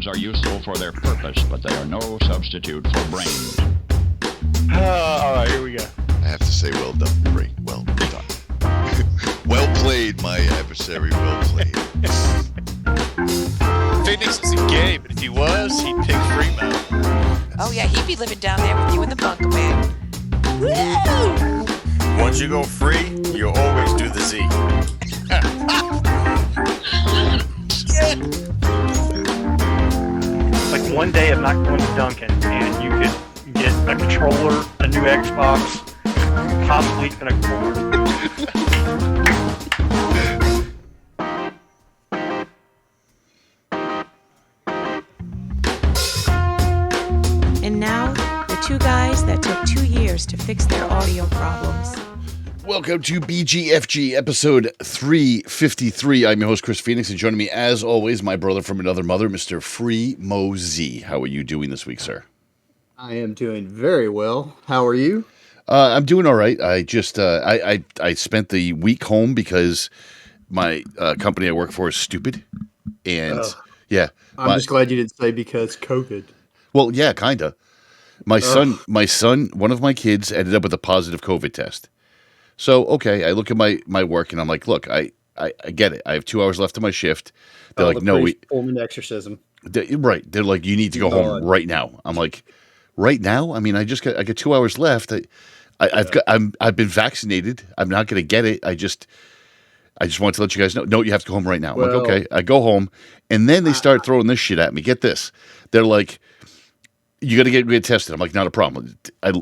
iPads are useful for their purpose, but they are no substitute for brains. All right, here we go. I have to say, well done, Bree. Well done. Well played, my adversary. Well played. Phoenix isn't gay, but if he was, he'd pick FreeMo. Oh yeah, he'd be living down there with you in the bunker, man. Woo! Once you go free, you always do the Z. Like one day I'm not going to Duncan and you could get a controller, a new Xbox, possibly even a cord. And now, the two guys that took 2 years to fix their audio problems. Welcome to BGFG episode 353. I'm your host, Chris Phoenix, and joining me, as always, my brother from another mother, Mr. FreeMo Z. How are you doing this week, sir? I am doing very well. How are you? I'm doing all right. I just I spent the week home because my company I work for is stupid, and I'm just glad you didn't say because COVID. Well, yeah, kinda. My son, one of my kids ended up with a positive COVID test. So, okay, I look at my work and I'm like, look, I get it. I have 2 hours left of my shift. They're like, no, we performing exorcism. Right. They're like, you need to go home right now. I'm like, right now? I mean, I got 2 hours left. I've been vaccinated. I'm not going to get it. I just want to let you guys know. No, you have to go home right now. I'm like, okay. I go home, and then they start throwing this shit at me. Get this. They're like, you got to get tested. I'm like, not a problem.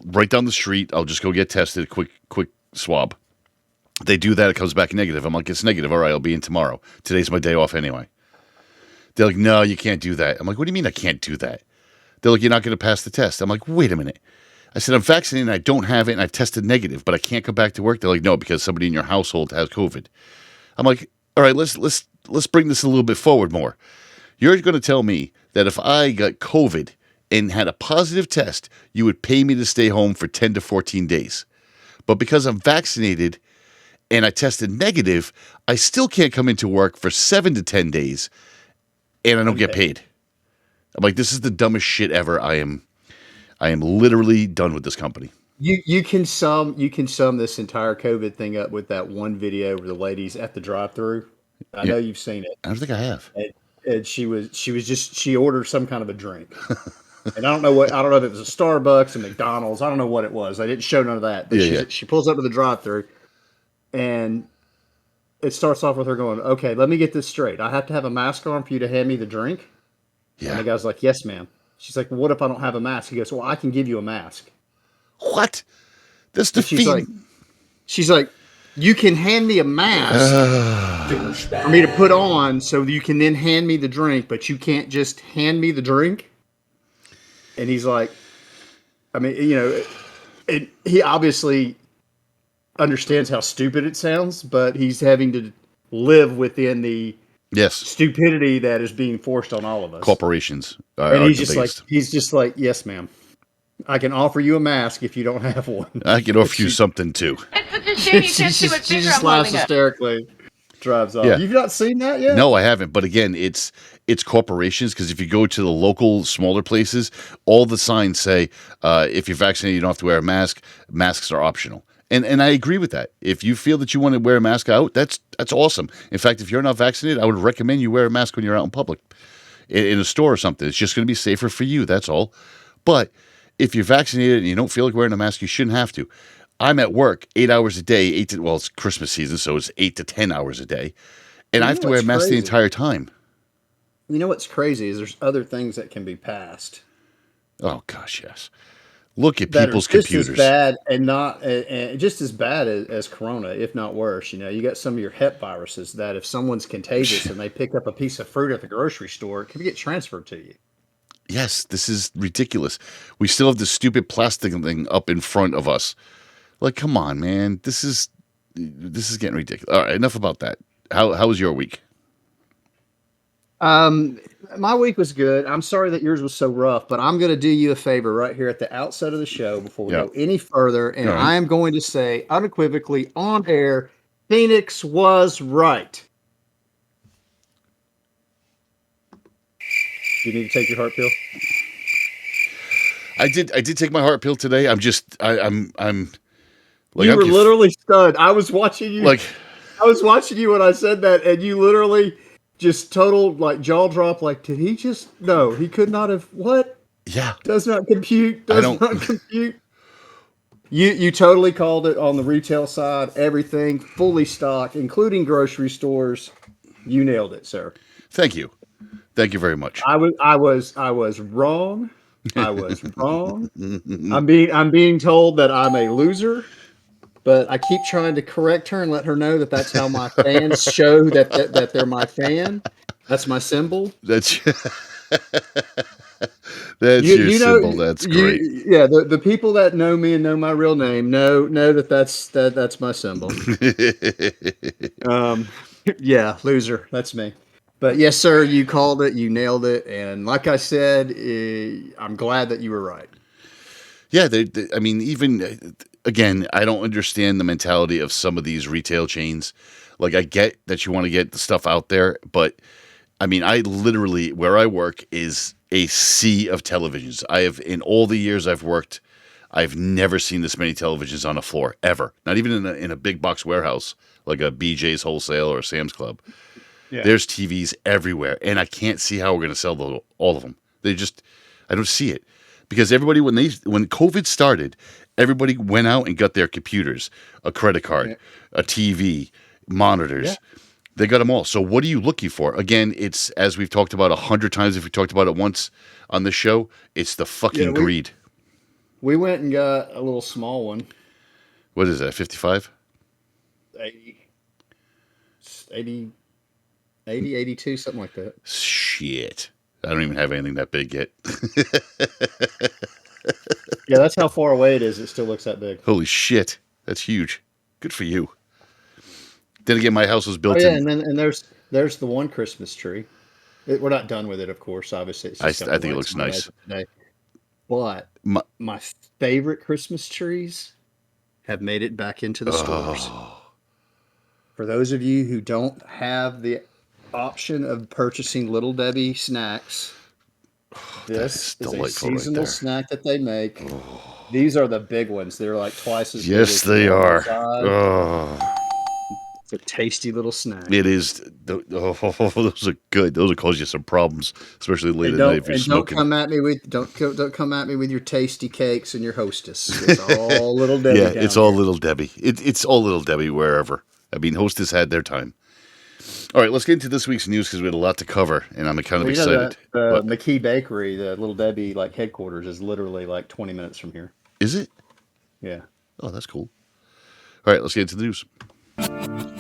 Right down the street, I'll just go get tested. Quick swab. They do that. It comes back negative. I'm like, it's negative. All right, I'll be in tomorrow. Today's my day off anyway. They're like, no, you can't do that. I'm like, what do you mean I can't do that? They're like, you're not going to pass the test. I'm like, wait a minute. I said, I'm vaccinated and I don't have it and I tested negative, but I can't come back to work. They're like, no, because somebody in your household has COVID. I'm like, all right, let's bring this a little bit forward more. You're going to tell me that if I got COVID and had a positive test, you would pay me to stay home for 10 to 14 days. But because I'm vaccinated and I tested negative, I still can't come into work for 7 to 10 days and I don't get paid. I'm like, this is the dumbest shit ever. I am literally done with this company. You can sum this entire COVID thing up with that one video where the lady's at the drive-thru. I know you've seen it. I don't think I have. And she ordered some kind of a drink. And I don't know if it was a Starbucks, a McDonald's. I don't know what it was. I didn't show none of that. But she pulls up to the drive-thru, and it starts off with her going, okay, let me get this straight. I have to have a mask on for you to hand me the drink? Yeah. And the guy's like, yes, ma'am. She's like, well, what if I don't have a mask? He goes, well, I can give you a mask. What? That's defeating. She's like, you can hand me a mask for me to put on so you can then hand me the drink, but you can't just hand me the drink? And he's like, I mean, he obviously understands how stupid it sounds, but he's having to live within the stupidity that is being forced on all of us. Corporations. And he's just like, yes, ma'am. I can offer you a mask if you don't have one. I can offer you something too. It's such a shame you can't see what she picture just I'm laughs holding up. hysterically, drives off. Yeah. You've not seen that yet? No, I haven't. But again, it's corporations, because if you go to the local smaller places, all the signs say, if you're vaccinated, you don't have to wear a mask. Masks are optional. And I agree with that. If you feel that you want to wear a mask out, that's awesome. In fact, if you're not vaccinated, I would recommend you wear a mask when you're out in public, in a store or something. It's just going to be safer for you. That's all. But if you're vaccinated and you don't feel like wearing a mask, you shouldn't have to. I'm at work 8 hours a day, it's Christmas season, so it's 8 to 10 hours a day. And I have to wear a mask the entire time. You know what's crazy is there's other things that can be passed. Oh, gosh, yes. Look at people's computers. Just as bad and just as bad as Corona, if not worse. You got some of your Hep viruses that if someone's contagious and they pick up a piece of fruit at the grocery store, it can get transferred to you. Yes, this is ridiculous. We still have this stupid plastic thing up in front of us. Like, come on, man. This is getting ridiculous. All right, enough about that. How was your week? My week was good. I'm sorry that yours was so rough, but I'm going to do you a favor right here at the outset of the show before we go any further. And I am going to say unequivocally on air, Phoenix was right. you need to take your heart pill? I did take my heart pill today. I'm like, You were literally stunned. I was watching you. I was watching you when I said that, and you literally just total like jaw drop. Like, did he just? No, he could not have. What? Yeah. Does not compute. Does not compute. You totally called it on the retail side. Everything fully stocked, including grocery stores. You nailed it, sir. Thank you. Thank you very much. I was wrong. I was wrong. I'm being told that I'm a loser, but I keep trying to correct her and let her know that that's how my fans show that they're my fan. That's my symbol. That's your symbol. That's great. The people that know me and know my real name know that's my symbol. Yeah, loser. That's me. But yes, sir, you called it. You nailed it. And like I said, I'm glad that you were right. Yeah, I mean, even again, I don't understand the mentality of some of these retail chains. Like, I get that you want to get the stuff out there, but I mean, I literally, where I work is a sea of televisions. In all the years I've worked, I've never seen this many televisions on a floor, ever. Not even in a big box warehouse like a BJ's Wholesale or a Sam's Club. Yeah. There's TVs everywhere, and I can't see how we're going to sell all of them. I don't see it. Because everybody, when COVID started, everybody went out and got their computers, a credit card, a TV, monitors. Yeah. They got them all. So what are you looking for? Again, it's, as we've talked about 100 times, if we talked about it once on the show, it's the fucking greed. We went and got a little small one. What is that, 55? 80, 82, something like that. Shit. I don't even have anything that big yet. Yeah, that's how far away it is. It still looks that big. Holy shit. That's huge. Good for you. Then again, my house was built in. And there's the one Christmas tree. We're not done with it, of course. Obviously, it's just I think it looks nice. But my favorite Christmas trees have made it back into the stores. For those of you who don't have the option of purchasing Little Debbie snacks, this is a seasonal snack that they make. These are the big ones. They're like twice as big. Yes, they are. It's a tasty little snack. It is. Those are good. Those will cause you some problems, especially late at night if you're smoking. Don't come at me with your tasty cakes and your Hostess. It's all Little Debbie. Yeah, it's all Little Debbie. It's all Little Debbie wherever. I mean, Hostess had their time. All right, let's get into this week's news because we had a lot to cover, and I'm kind of excited. The McKee Bakery, the Little Debbie headquarters, is literally 20 minutes from here. Is it? Yeah. Oh, that's cool. All right, let's get into the news.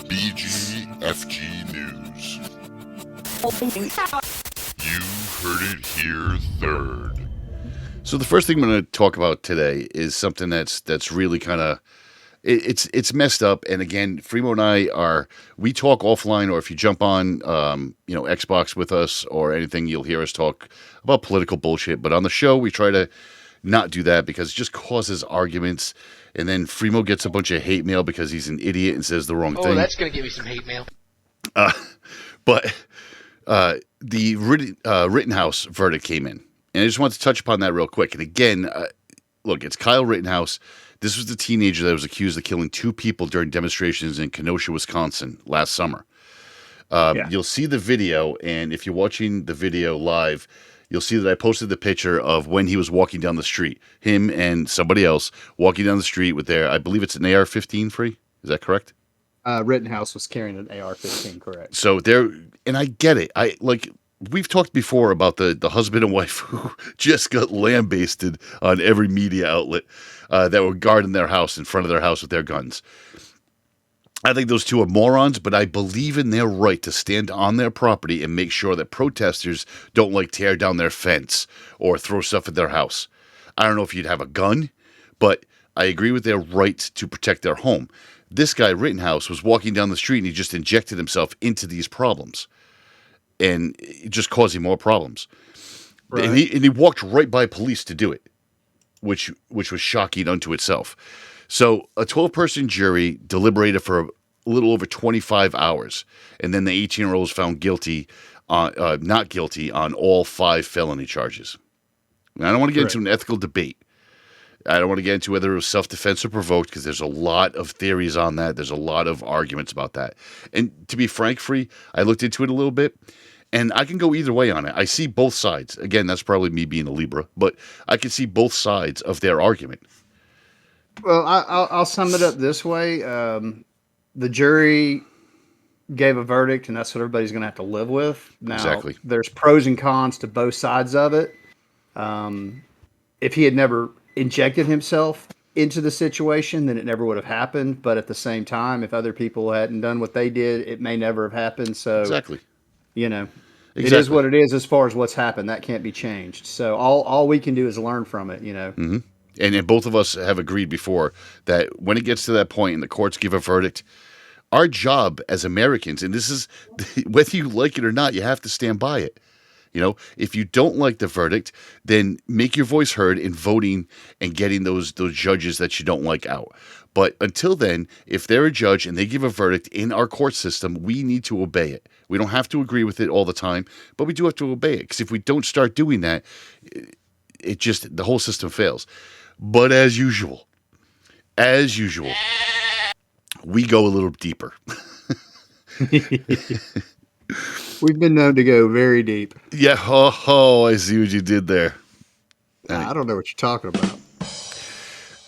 BGFG News. You heard it here third. So the first thing I'm going to talk about today is something that's really kind of it's messed up. And again, FreeMo and I we talk offline, or if you jump on Xbox with us or anything, you'll hear us talk about political bullshit. But on the show, we try to not do that because it just causes arguments. And then FreeMo gets a bunch of hate mail because he's an idiot and says the wrong thing. Oh, that's going to give me some hate mail. But the Rittenhouse verdict came in. And I just want to touch upon that real quick. And again, look, it's Kyle Rittenhouse. This was the teenager that was accused of killing 2 people during demonstrations in Kenosha, Wisconsin last summer. You'll see the video, and if you're watching the video live, you'll see that I posted the picture of when he was walking down the street. Him and somebody else walking down the street with I believe it's an AR-15 free. Is that correct? Rittenhouse was carrying an AR-15, correct. So and I get it. We've talked before about the husband and wife who just got lambasted on every media outlet that were guarding their house in front of their house with their guns. I think those two are morons, but I believe in their right to stand on their property and make sure that protesters don't tear down their fence or throw stuff at their house. I don't know if you'd have a gun, but I agree with their right to protect their home. This guy, Rittenhouse, was walking down the street and he just injected himself into these problems and just causing more problems. Right. And he walked right by police to do it, which was shocking unto itself. So a 12-person jury deliberated for a little over 25 hours, and then the 18-year-old was found guilty not guilty on all 5 felony charges. And I don't want to get Correct. into an ethical debate. I don't want to get into whether it was self-defense or provoked, because there's a lot of theories on that. There's a lot of arguments about that. And to be frank, Free, I looked into it a little bit, and I can go either way on it. I see both sides. Again, that's probably me being a Libra, but I can see both sides of their argument. Well, I'll sum it up this way. The jury gave a verdict, and that's what everybody's going to have to live with. Now, Exactly. There's pros and cons to both sides of it. If he had never injected himself into the situation, then it never would have happened. But at the same time, if other people hadn't done what they did, it may never have happened. So, Exactly. you know, it Exactly. is what it is as far as what's happened. That can't be changed. So all we can do is learn from it, you know. Mm-hmm. And both of us have agreed before that when it gets to that point and the courts give a verdict, our job as Americans, and this is whether you like it or not, you have to stand by it. You know, if you don't like the verdict, then make your voice heard in voting and getting those judges that you don't like out. But until then, if they're a judge and they give a verdict in our court system, we need to obey it. We don't have to agree with it all the time, but we do have to obey it. Because if we don't start doing that, it just, the whole system fails. But as usual, we go a little deeper. We've been known to go very deep. Yeah, I see what you did there. I don't know what you're talking about.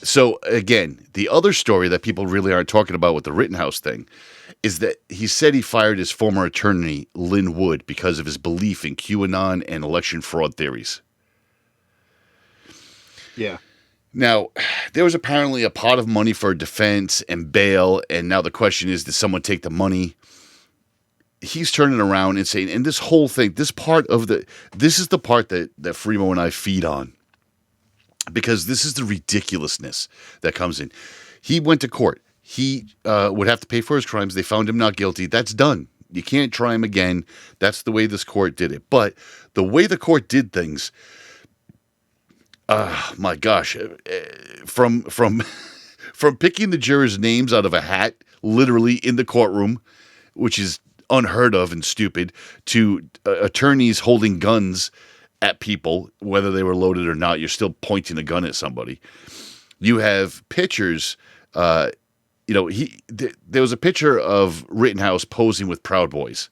So, again, the other story that people really aren't talking about with the Rittenhouse thing is that he said he fired his former attorney, Lynn Wood, because of his belief in QAnon and election fraud theories. Yeah. Now, there was apparently a pot of money for defense and bail, and now the question is, did someone take the money? He's turning around and saying, and this whole thing, this is the part that FreeMo and I feed on. Because this is the ridiculousness that comes in. He went to court. He would have to pay for his crimes. They found him not guilty. That's done. You can't try him again. That's the way this court did it. But the way the court did things, my gosh, from picking the jurors' names out of a hat, literally in the courtroom, which is unheard of and stupid, to attorneys holding guns at people, whether they were loaded or not. You're still pointing a gun at somebody. You have pictures. There was a picture of Rittenhouse posing with Proud Boys,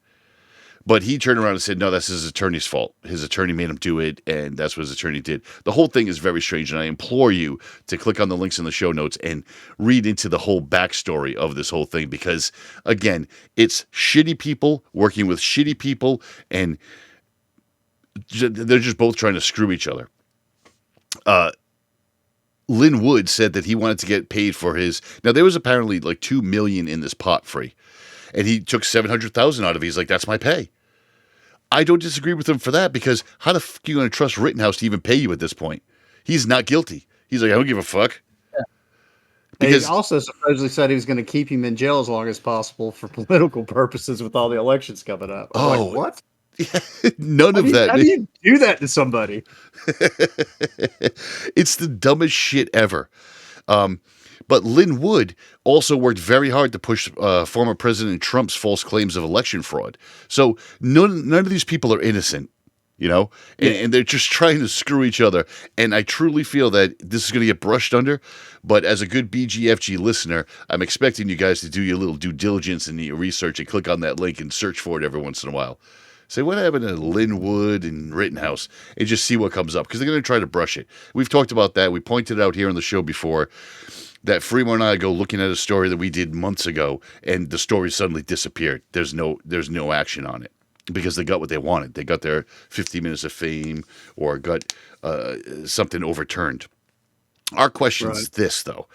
but he turned around and said, no, that's his attorney's fault. His attorney made him do it, and that's what his attorney did. The whole thing is very strange, and I implore you to click on the links in the show notes and read into the whole backstory of this whole thing, because, again, it's shitty people working with shitty people, and they're just both trying to screw each other. Lynn Wood said that he wanted to get paid for his. Now, there was apparently like $2 million in this pot, Free, and he took $700,000 out of it. He's like, that's my pay. I don't disagree with him for that, because how the fuck are you going to trust Rittenhouse to even pay you at this point? He's not guilty. He's like, I don't give a fuck. Yeah. Because he also supposedly said he was going to keep him in jail as long as possible for political purposes with all the elections coming up. I'm like, what? None of that. How do you do that to somebody? It's the dumbest shit ever. But Lynn Wood also worked very hard to push former President Trump's false claims of election fraud. So none of these people are innocent, you know, and they're just trying to screw each other. And I truly feel that this is going to get brushed under. But as a good BGFG listener, I'm expecting you guys to do your little due diligence and your research and click on that link and search for it every once in a while. Say, what happened to Lynn Wood and Rittenhouse? And just see what comes up, because they're going to try to brush it. We've talked about that. We pointed out here on the show before that FreeMo and I go looking at a story that we did months ago, and the story suddenly disappeared. There's no action on it, because they got what they wanted. They got their 50 minutes of fame, or got something overturned. Our question is this, though.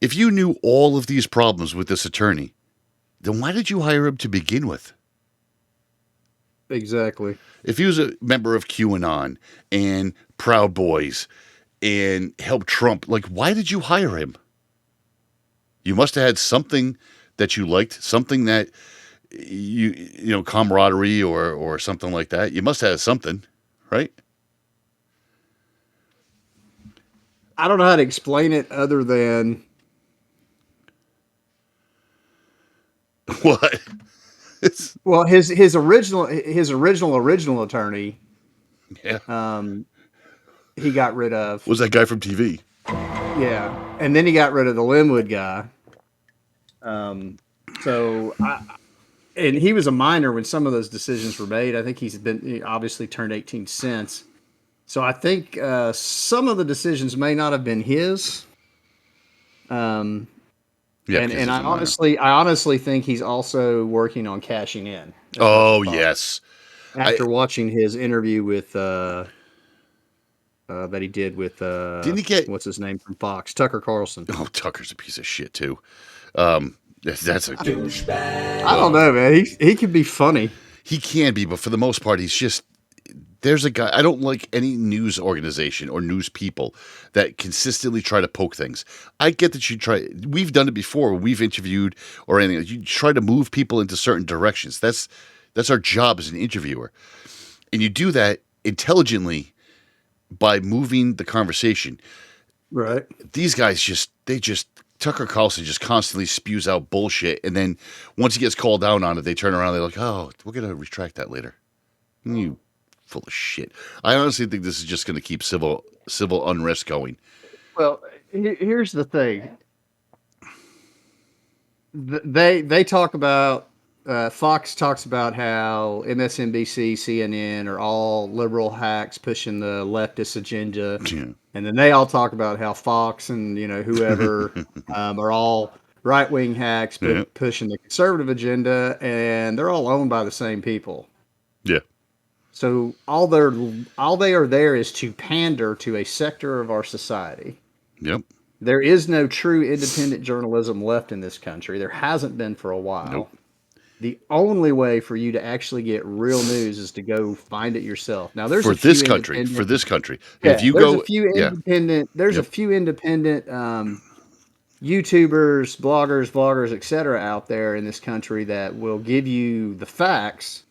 If you knew all of these problems with this attorney, then why did you hire him to begin with? Exactly. If he was a member of QAnon and Proud Boys and helped Trump, like, why did you hire him? You must have had something that you liked, something that you know, camaraderie or something like that. You must have something, right? I don't know how to explain it other than What? Well, his original attorney, Yeah. He got rid of. Was that guy from TV? Yeah, and then he got rid of the Linwood guy. So and he was a minor when some of those decisions were made. I think he obviously turned 18 since. So I think some of the decisions may not have been his. Yeah. And I honestly think he's also working on cashing in. Oh yes. After watching his interview with that he did with Didn't he get what's his name from Fox, Tucker Carlson. Oh, Tucker's a piece of shit too. That's a I don't know, man. He can be funny. He can be, but for the most part, he's just. There's a guy. I don't like any news organization or news people that consistently try to poke things. I get that you try. We've done it before. When we've interviewed or anything. You try to move people into certain directions. That's our job as an interviewer, and you do that intelligently by moving the conversation. Right. These guys Tucker Carlson just constantly spews out bullshit, and then once he gets called down on it, they turn around. They're like, "Oh, we're gonna retract that later." You full of shit. I honestly think this is just going to keep civil unrest going. Well, here's the thing. They talk about Fox talks about how MSNBC, CNN are all liberal hacks pushing the leftist agenda, and then they all talk about how Fox and whoever are all right-wing hacks pushing the conservative agenda, and they're all owned by the same people. Yeah. So all they are there is to pander to a sector of our society. Yep. There is no true independent journalism left in this country. There hasn't been for a while. Nope. The only way for you to actually get real news is to go find it yourself. Now, there's for this country. Yeah, if you there's go, a few independent. There's a few independent YouTubers, bloggers, vloggers, etc. out there in this country that will give you the facts,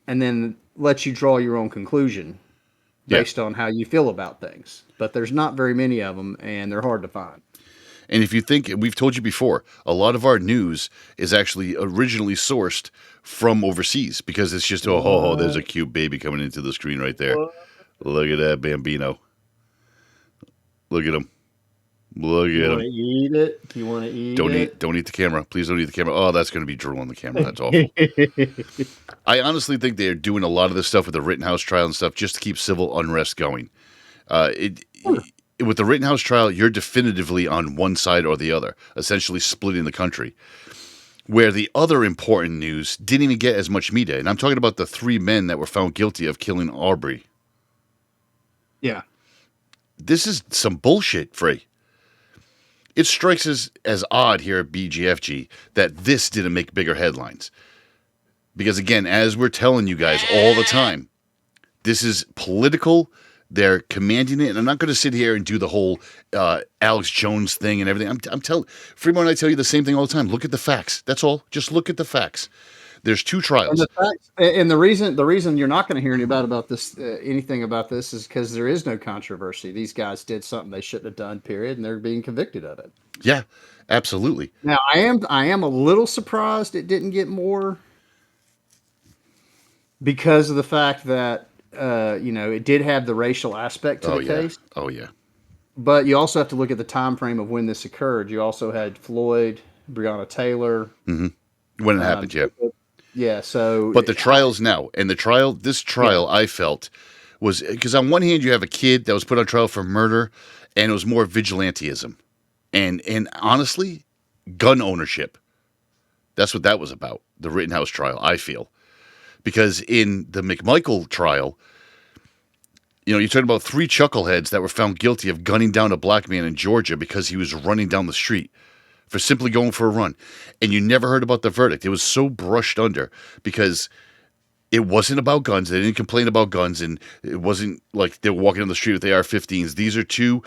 and then let you draw your own conclusion based on how you feel about things. But there's not very many of them, and they're hard to find. And if you think, we've told you before, a lot of our news is actually originally sourced from overseas because it's just, there's a cute baby coming into the screen right there. Look at that Bambino. Look at him. Look at him. Eat it? You want to eat it? Don't eat the camera. Please don't eat the camera. Oh, that's going to be drool on the camera. That's awful. I honestly think they're doing a lot of this stuff with the Rittenhouse trial and stuff just to keep civil unrest going. With the Rittenhouse trial, you're definitively on one side or the other, essentially splitting the country. Where the other important news didn't even get as much media. And I'm talking about the 3 men that were found guilty of killing Aubrey. Yeah. This is some bullshit, Free. It strikes us as odd here at BGFG that this didn't make bigger headlines. Because again, as we're telling you guys all the time, this is political. They're commanding it. And I'm not going to sit here and do the whole Alex Jones thing and everything. I'm telling FreeMo and I tell you the same thing all the time. Look at the facts. That's all. Just look at the facts. There's 2 trials. And the reason you're not going to hear anything about this is because there is no controversy. These guys did something they shouldn't have done, period, and they're being convicted of it. Yeah, absolutely. Now, I am a little surprised it didn't get more because of the fact that it did have the racial aspect to the case. Oh yeah. But you also have to look at the time frame of when this occurred. You also had Floyd, Breonna Taylor. Mm-hmm. When it happened, yeah. Yeah, so... But the trials now, and this trial I felt was... Because on one hand, you have a kid that was put on trial for murder, and it was more vigilantism. And honestly, gun ownership. That's what that was about, the Rittenhouse trial, I feel. Because in the McMichael trial, you're talking about 3 chuckleheads that were found guilty of gunning down a black man in Georgia because he was running down the street for simply going for a run. And you never heard about the verdict. It was so brushed under because it wasn't about guns. They didn't complain about guns, and it wasn't like they were walking on the street with AR-15s. These are 2,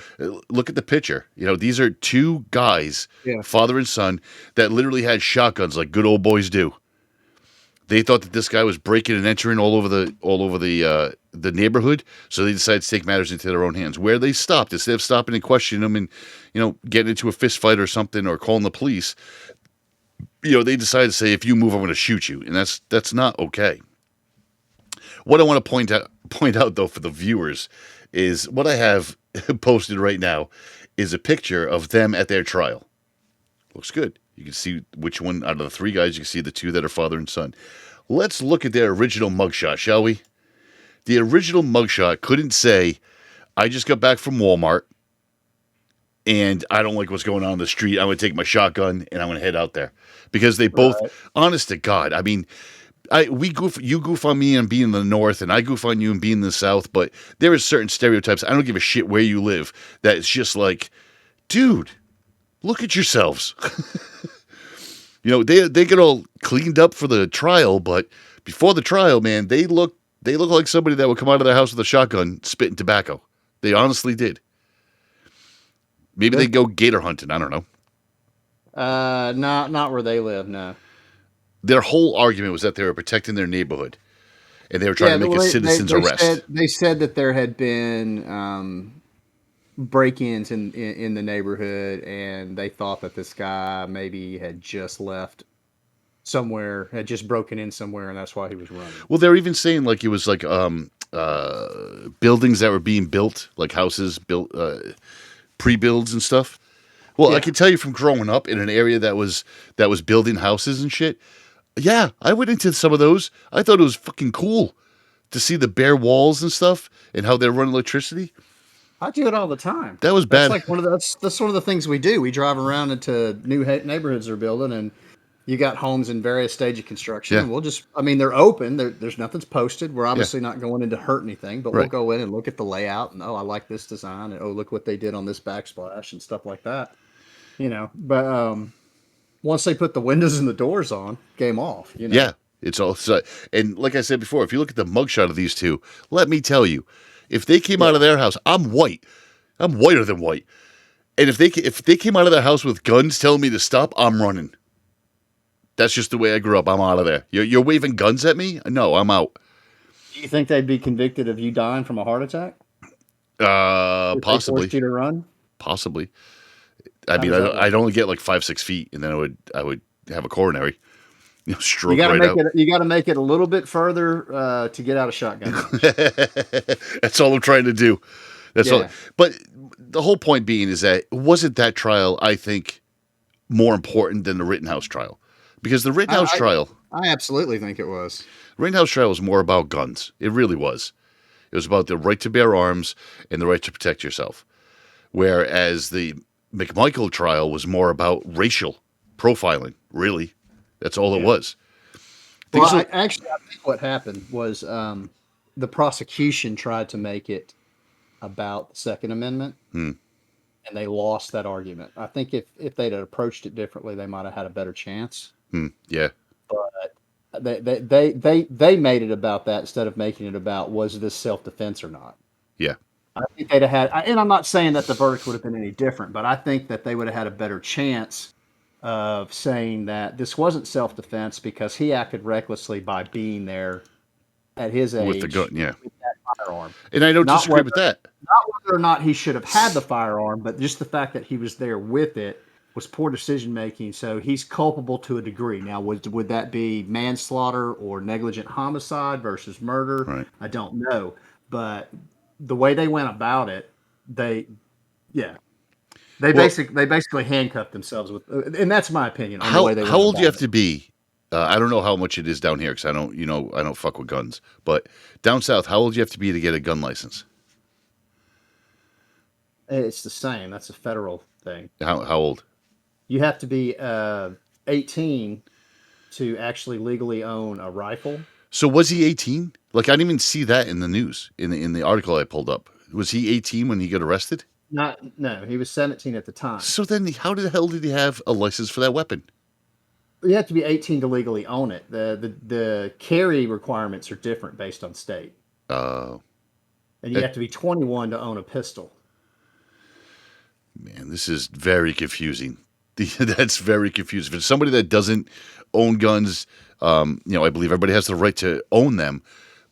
look at the picture. These are 2 guys, father and son, that literally had shotguns like good old boys do. They thought that this guy was breaking and entering all over the neighborhood, so they decided to take matters into their own hands. Where they stopped, instead of stopping and questioning him and getting into a fist fight or something or calling the police, they decide to say, if you move, I'm going to shoot you. And that's not okay. What I want to point out, though, for the viewers is what I have posted right now is a picture of them at their trial. Looks good. You can see which one out of the three guys, you can see the two that are father and son. Let's look at their original mugshot, shall we? The original mugshot couldn't say, I just got back from Walmart and I don't like what's going on in the street. I'm going to take my shotgun and I'm going to head out there. Because they both, honest to God, I mean, you goof on me and being in the North, and I goof on you and being in the South, but there is certain stereotypes. I don't give a shit where you live. That it's just like, dude, look at yourselves. They get all cleaned up for the trial, but before the trial, man, they look like somebody that would come out of their house with a shotgun, spitting tobacco. They honestly did. Maybe they go gator hunting. I don't know. Not where they live. No. Their whole argument was that they were protecting their neighborhood, and they were trying to make a citizen's arrest. They said that there had been break-ins in the neighborhood, and they thought that this guy maybe had just left somewhere, had just broken in somewhere, and that's why he was running. Well, they're even saying like it was like buildings that were being built, like houses built, pre-builds and stuff. Well, I can tell you from growing up in an area that was building houses and shit. Yeah, I went into some of those. I thought it was fucking cool to see the bare walls and stuff and how they run electricity. I do it all the time. That was bad. That's like that's one of the things we do. We drive around into new neighborhoods they're building, and you got homes in various stages of construction. Yeah. And they're open. There's nothing's posted. We're obviously not going in to hurt anything, but Right. we'll go in and look at the layout and, I like this design, and look what they did on this backsplash and stuff like that. But once they put the windows and the doors on, game off. Yeah, it's all. And like I said before, if you look at the mugshot of these two, let me tell you, if they came out of their house, I'm white. I'm whiter than white. And if they came out of their house with guns telling me to stop, I'm running. That's just the way I grew up. I'm out of there. You're waving guns at me? No, I'm out. Do you think they'd be convicted of you dying from a heart attack? Possibly. They forced you to run? Possibly. I mean, I'd only get like 5-6 feet, and then I would have a coronary. Stroke right out. You got to make it a little bit further to get out of shotgun. That's all I'm trying to do. That's all. But the whole point being is that wasn't that trial, I think, more important than the Rittenhouse trial? Because the Rittenhouse trial, I absolutely think it was. Rittenhouse trial was more about guns. It really was. It was about the right to bear arms and the right to protect yourself. Whereas the McMichael trial was more about racial profiling, really. That's all it was. I think what happened was the prosecution tried to make it about the Second Amendment, and they lost that argument. I think if they'd have approached it differently, they might have had a better chance. Yeah. But they made it about that instead of making it about, was this self-defense or not? Yeah. I think they'd have had, and I'm not saying that the verdict would have been any different, but I think that they would have had a better chance of saying that this wasn't self-defense because he acted recklessly by being there at his age with the gun, with that firearm. And I don't disagree with that. Not whether or not he should have had the firearm, but just the fact that he was there with it was poor decision making. So he's culpable to a degree. Now, would that be manslaughter or negligent homicide versus murder? Right. I don't know, but the way they went about it, they basically handcuffed themselves with, and that's my opinion on the way they went how old do you have it. to be? I don't know how much it is down here because I don't fuck with guns. But down south, how old do you have to be to get a gun license? It's the same. That's a federal thing. How old? You have to be 18 to actually legally own a rifle. So was he 18? Like I didn't even see that in the news in the article I pulled up. Was he 18 when he got arrested? No, he was 17 at the time. So then, how the hell did he have a license for that weapon? You have to be 18 to legally own it. The carry requirements are different based on state. Oh. And you have to be 21 to own a pistol. Man, this is very confusing. That's very confusing. For somebody that doesn't own guns, I believe everybody has the right to own them,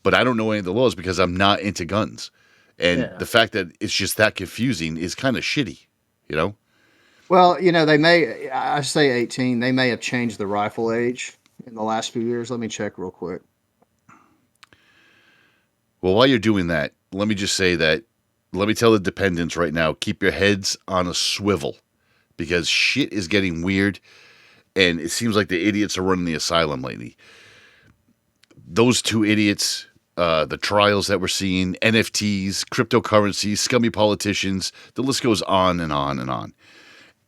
but I don't know any of the laws because I'm not into guns. And the fact that it's just that confusing is kind of shitty, Well, they may. I say 18. They may have changed the rifle age in the last few years. Let me check real quick. Well, while you're doing that, let me just say that, let me tell the dependents right now, keep your heads on a swivel because shit is getting weird and it seems like the idiots are running the asylum lately. Those two idiots, the trials that we're seeing, NFTs, cryptocurrencies, scummy politicians, the list goes on and on and on.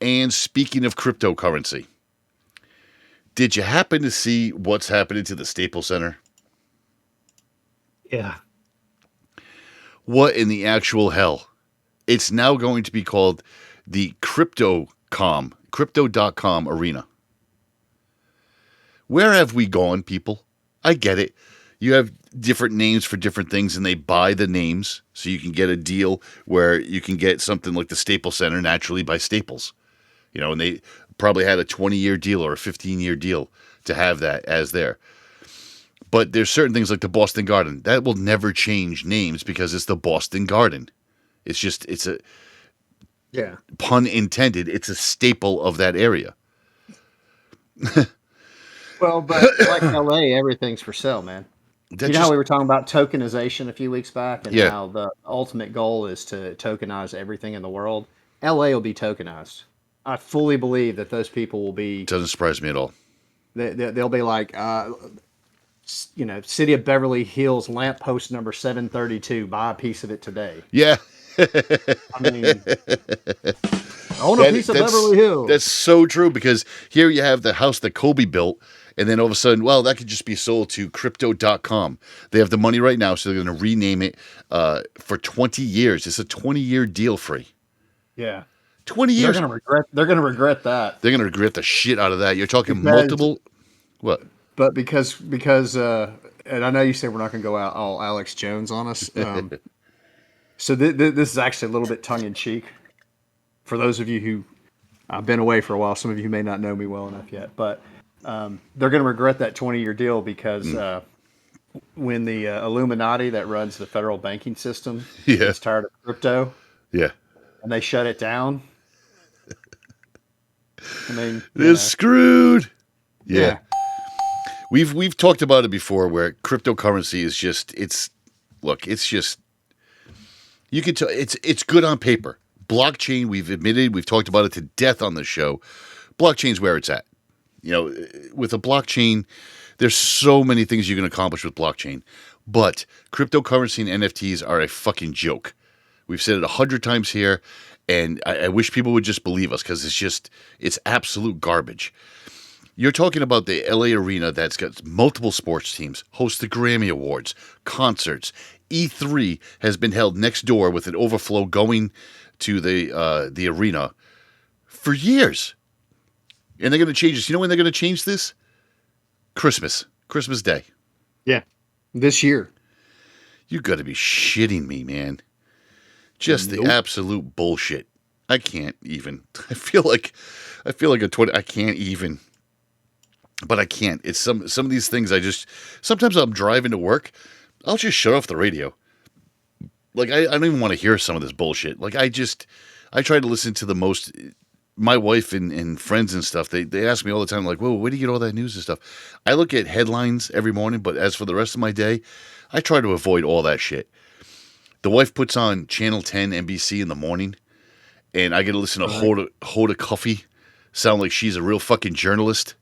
And speaking of cryptocurrency, did you happen to see what's happening to the Staples Center? Yeah. What in the actual hell? It's now going to be called the Crypto.com arena. Where have we gone, people? I get it. You have different names for different things, and they buy the names so you can get a deal where you can get something like the Staples Center naturally by Staples. And they probably had a 20-year deal or a 15-year deal to have that as there. But there's certain things like the Boston Garden that will never change names because it's the Boston Garden. It's a pun intended. It's a staple of that area. Well, but like LA, everything's for sale, man. How we were talking about tokenization a few weeks back, and how the ultimate goal is to tokenize everything in the world. LA will be tokenized. I fully believe that those people will be. Doesn't surprise me at all. They'll be like, City of Beverly Hills lamppost number 732. Buy a piece of it today. Yeah. I mean, own a piece of Beverly Hills. That's so true because here you have the house that Kobe built, and then all of a sudden, well, that could just be sold to Crypto.com. They have the money right now, so they're going to rename it for 20 years. It's a 20-year deal free. Yeah. 20 years. They're going to regret that. They're going to regret the shit out of that. You're talking multiple. What? But because and I know you said we're not going to go out all Alex Jones on us. So this is actually a little bit tongue in cheek for those of you who I've been away for a while. Some of you may not know me well enough yet, but they're going to regret that 20-year deal because when the Illuminati that runs the federal banking system is tired of crypto, and they shut it down. I mean, they're screwed. Yeah. We've talked about it before where cryptocurrency is just you can tell it's good on paper. Blockchain, we've talked about it to death on the show. Blockchain's where it's at. With a blockchain, there's so many things you can accomplish with blockchain. But cryptocurrency and NFTs are a fucking joke. We've said it 100 times here, and I wish people would just believe us because it's absolute garbage. You're talking about the LA Arena that's got multiple sports teams, hosts the Grammy Awards, concerts. E3 has been held next door with an overflow going to the arena for years. And they're going to change this. You know when they're going to change this? Christmas Day. Yeah, this year. You got to be shitting me, man. Just the absolute bullshit. I can't even. I feel like a 20. I can't even. But I can't. It's some of these things sometimes I'm driving to work, I'll just shut off the radio. Like I don't even want to hear some of this bullshit. Like I try to listen to the most. My wife and friends and stuff, they ask me all the time, like, whoa, where do you get all that news and stuff? I look at headlines every morning, but as for the rest of my day, I try to avoid all that shit. The wife puts on Channel 10 NBC in the morning, and I get to listen to Hoda Coffey sound like she's a real fucking journalist.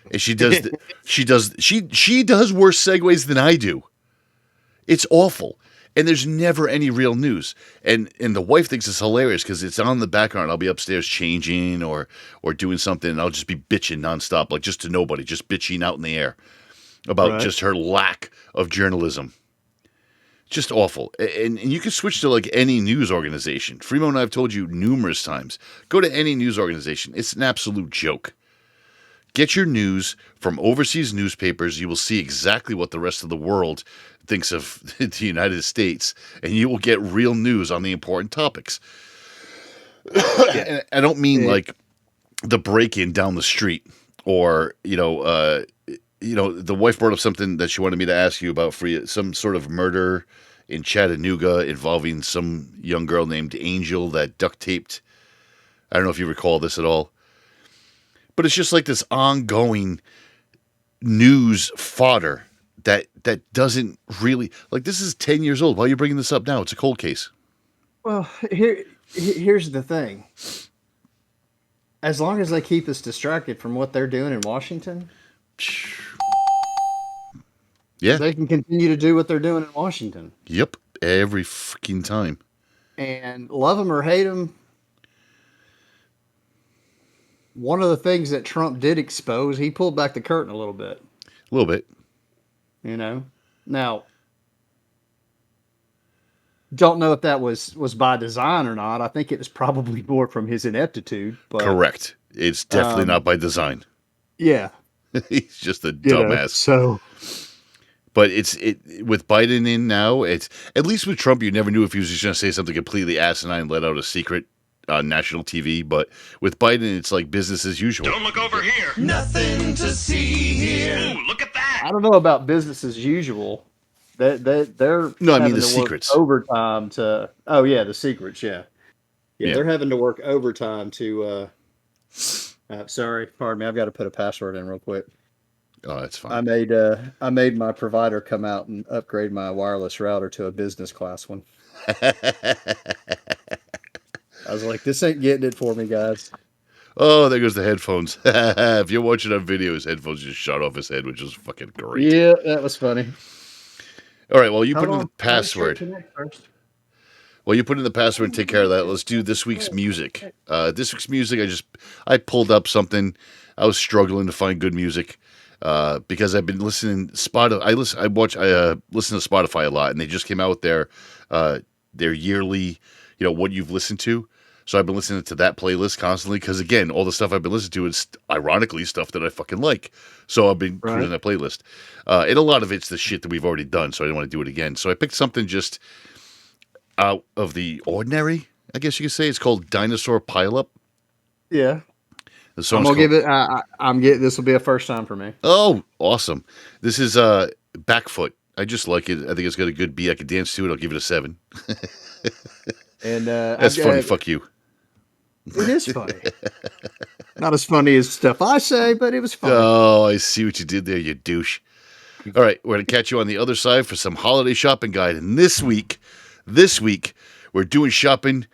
And she does she does worse segues than I do. It's awful. And there's never any real news. And the wife thinks it's hilarious because it's on the background. I'll be upstairs changing or doing something, and I'll just be bitching nonstop, like just to nobody, just bitching out in the air about just her lack of journalism. Just awful. And you can switch to like any news organization. FreeMo and I have told you numerous times. Go to any news organization. It's an absolute joke. Get your news from overseas newspapers. You will see exactly what the rest of the world thinks of the United States, and you will get real news on the important topics. I don't mean like the break-in down the street or, the wife brought up something that she wanted me to ask you about for some sort of murder in Chattanooga involving some young girl named Angel that duct taped. I don't know if you recall this at all. But it's just like this ongoing news fodder that doesn't really... Like, this is 10 years old. Why are you bringing this up now? It's a cold case. Well, here's the thing. As long as they keep us distracted from what they're doing in Washington, Yeah. they can continue to do what they're doing in Washington. Yep. Every fucking time. And love them or hate them, one of the things that Trump did expose, he pulled back the curtain a little bit. A little bit. You know? Now, don't know if that was by design or not. I think it was probably more from his ineptitude. But, Correct. It's definitely not by design. Yeah. He's just a You know, dumbass. so... But with Biden in now, it's at least with Trump, you never knew if he was just going to say something completely asinine and let out a secret on national TV. But with Biden, it's like business as usual. Don't look over here. Nothing to see here. Ooh, look at that. I don't know about business as usual. They're No, I mean having the to work secrets. overtime to. Oh yeah, the secrets. Yeah. Yeah. They're having to work overtime to. Sorry, pardon me. I've got to put a password in real quick. Oh, that's fine. I made my provider come out and upgrade my wireless router to a business class one. I was like, this ain't getting it for me, guys. Oh, there goes the headphones. If you're watching on video, his headphones just shot off his head, which was fucking great. Yeah, that was funny. All right, well, you put Hold in on. the password. Well, you put in the password and take care of that. Let's do this week's music. This week's music, I pulled up something. I was struggling to find good music because I've been listening. I listen to Spotify a lot, and they just came out with their yearly, what you've listened to. So I've been listening to that playlist constantly because, again, all the stuff I've been listening to is ironically stuff that I fucking like. So I've been cruising that playlist. And a lot of it's the shit that we've already done, so I didn't want to do it again. So I picked something just out of the ordinary, I guess you could say. It's called Dinosaur Pileup. Yeah. The song's I'm gonna called, give it. This will be a first time for me. Oh, awesome. This is Backfoot. I just like it. I think it's got a good beat. I could dance to it. I'll give it a 7. And That's funny. Fuck you. It is funny. Not as funny as stuff I say, but it was funny. Oh, I see what you did there, you douche. All right, we're going to catch you on the other side for some holiday shopping guide. And this week, we're doing shopping.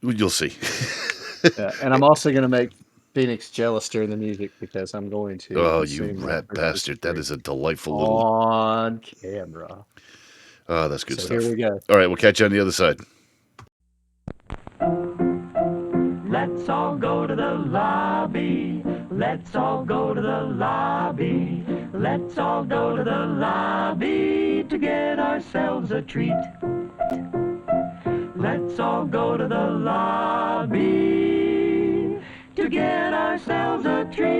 You'll see. Yeah, and I'm also going to make Phoenix jealous during the music because I'm going to. Oh, you rat bastard. That is a delightful little... On camera. Oh, that's good stuff. Here we go. All right, we'll catch you on the other side. Let's all go to the lobby. Let's all go to the lobby. Let's all go to the lobby to get ourselves a treat. Let's all go to the lobby to get ourselves a treat.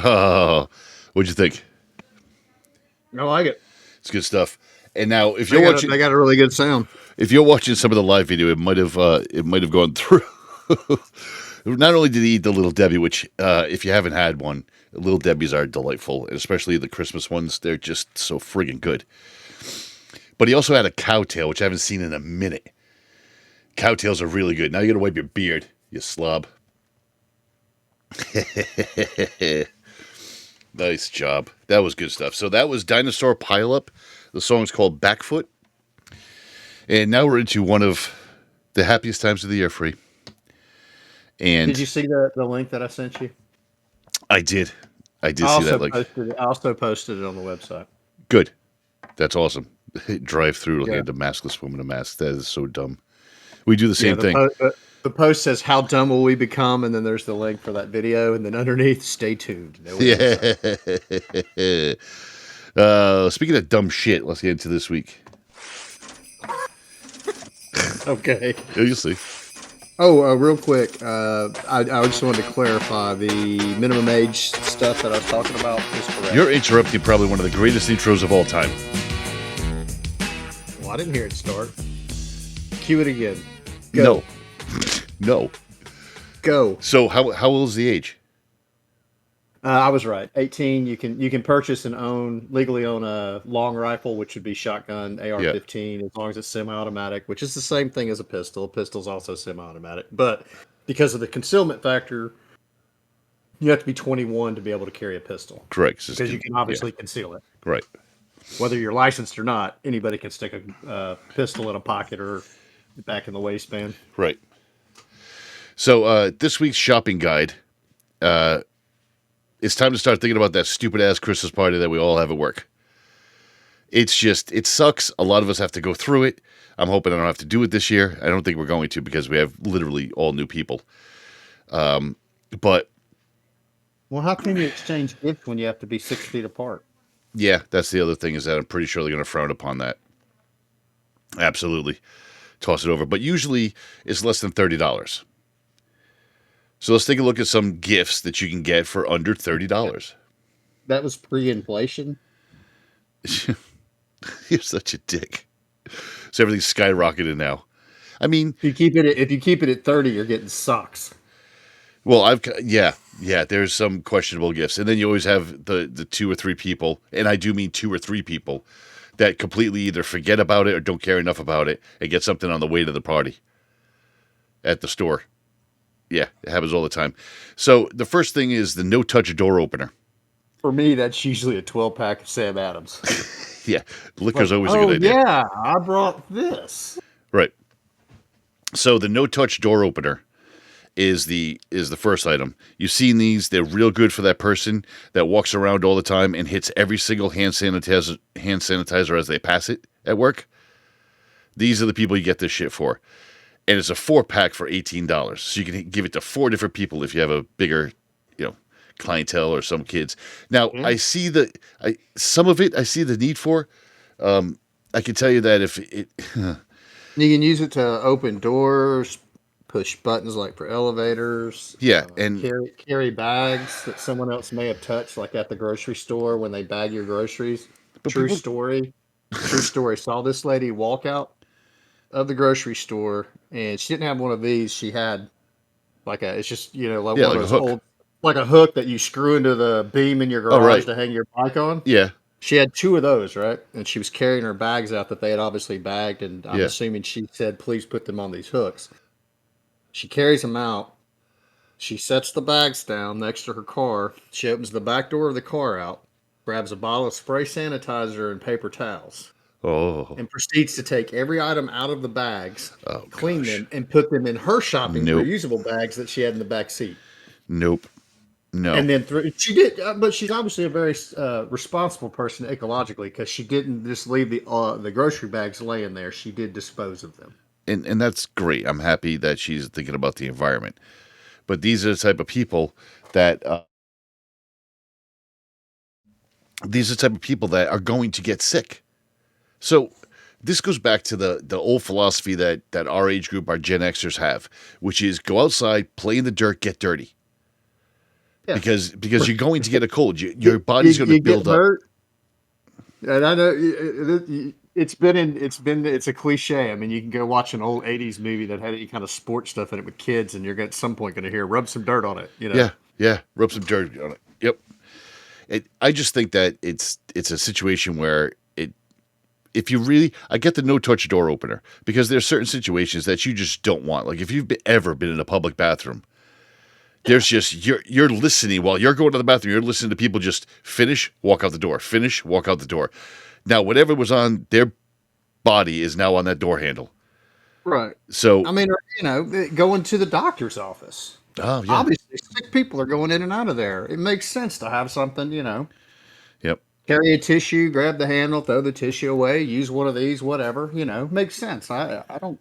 Oh, what'd you think? I like it. It's good stuff. And now, if you're watching, they got a really good sound. if you're watching some of the live video, it might have gone through. Not only did he eat the Little Debbie, which if you haven't had one, Little Debbie's are delightful, and especially the Christmas ones. They're just so friggin' good. But he also had a cowtail, which I haven't seen in a minute. Cowtails are really good. Now you got to wipe your beard, you slob. Nice job. That was good stuff. So that was Dinosaur Pileup. The song's called Backfoot. And now we're into one of the happiest times of the year, Free. And Did you see the link that I sent you? I did. I did see that. Like, I also posted it on the website. good. That's awesome. Drive through looking Yeah. at a maskless woman in a mask. That is so dumb. We do the same thing. The post says, "How dumb will we become?" And then there's the link for that video, and then underneath, "Stay tuned." Yeah. Speaking of dumb shit, let's get into this week. Okay. Oh, you'll see. Oh, real quick, I just wanted to clarify the minimum age stuff that I was talking about is correct. You're interrupting probably one of the greatest intros of all time. Well, I didn't hear it start. Cue it again. Go. No. Go. So how old is the age? I was right. 18. You can purchase and legally own a long rifle, which would be shotgun AR-15, as long as it's semi-automatic, which is the same thing as a pistol. A pistol's also semi-automatic, but because of the concealment factor, you have to be 21 to be able to carry a pistol. Correct. Because you can obviously conceal it. Right. Whether you're licensed or not, anybody can stick a pistol in a pocket or back in the waistband. Right. So this week's shopping guide, it's time to start thinking about that stupid-ass Christmas party that we all have at work. It sucks. A lot of us have to go through it. I'm hoping I don't have to do it this year. I don't think we're going to because we have literally all new people. But... Well, how can you exchange gifts when you have to be 6 feet apart? Yeah, that's the other thing is that I'm pretty sure they're going to frown upon that. Absolutely. Toss it over. But usually it's less than $30. So let's take a look at some gifts that you can get for under $30. That was pre-inflation? You're such a dick. So everything's skyrocketed now. I mean... If you keep it at 30, you're getting socks. Well, there's some questionable gifts. And then you always have the 2 or 3 people, and I do mean 2 or 3 people, that completely either forget about it or don't care enough about it and get something on the way to the party at the store. Yeah, it happens all the time. So the first thing is the no-touch door opener. For me, that's usually a 12-pack of Sam Adams. Yeah, liquor's always a good idea. Yeah, I brought this. Right. So the no-touch door opener is the first item. You've seen these. They're real good for that person that walks around all the time and hits every single hand sanitizer as they pass it at work. These are the people you get this shit for. And it's a 4-pack for $18. So you can give it to 4 different people if you have a bigger, clientele or some kids. Now, I see some of it I see the need for. I can tell you that if it... You can use it to open doors, push buttons like for elevators. Yeah, and carry bags that someone else may have touched, like at the grocery store when they bag your groceries. True story. Saw this lady walk out of the grocery store, and she didn't have one of these. She had like one of those old, like a hook that you screw into the beam in your garage to hang your bike on. Yeah. She had 2 of those, right? And she was carrying her bags out that they had obviously bagged, and I'm assuming she said, please put them on these hooks. She carries them out. She sets the bags down next to her car. She opens the back door of the car out, grabs a bottle of spray sanitizer and paper towels. Oh. And proceeds to take every item out of the bags, clean them, and put them in her shopping reusable bags that she had in the back seat. Nope. No. And then she did, but she's obviously a very responsible person ecologically because she didn't just leave the grocery bags laying there. She did dispose of them. And that's great. I'm happy that she's thinking about the environment. But these are the type of people that are going to get sick. So this goes back to the old philosophy that our age group, our Gen Xers have, which is go outside, play in the dirt, get dirty. Yeah. Because you're going to get a cold. Your body's going to build up. Hurt. And I know it's a cliche. I mean, you can go watch an old 80s movie that had any kind of sports stuff in it with kids, and you're at some point going to hear rub some dirt on it. Yeah, rub some dirt on it. Yep. I just think that it's a situation where if you really, I get the no-touch door opener because there's certain situations that you just don't want. Like if you've ever been in a public bathroom, there's just, you're listening while you're going to the bathroom, you're listening to people just finish, walk out the door, finish, walk out the door. Now, whatever was on their body is now on that door handle. Right. So, I mean, going to the doctor's office. Oh, yeah. Obviously, sick people are going in and out of there. It makes sense to have something, Yep. Carry a tissue, grab the handle, throw the tissue away, use one of these, whatever, makes sense. I don't.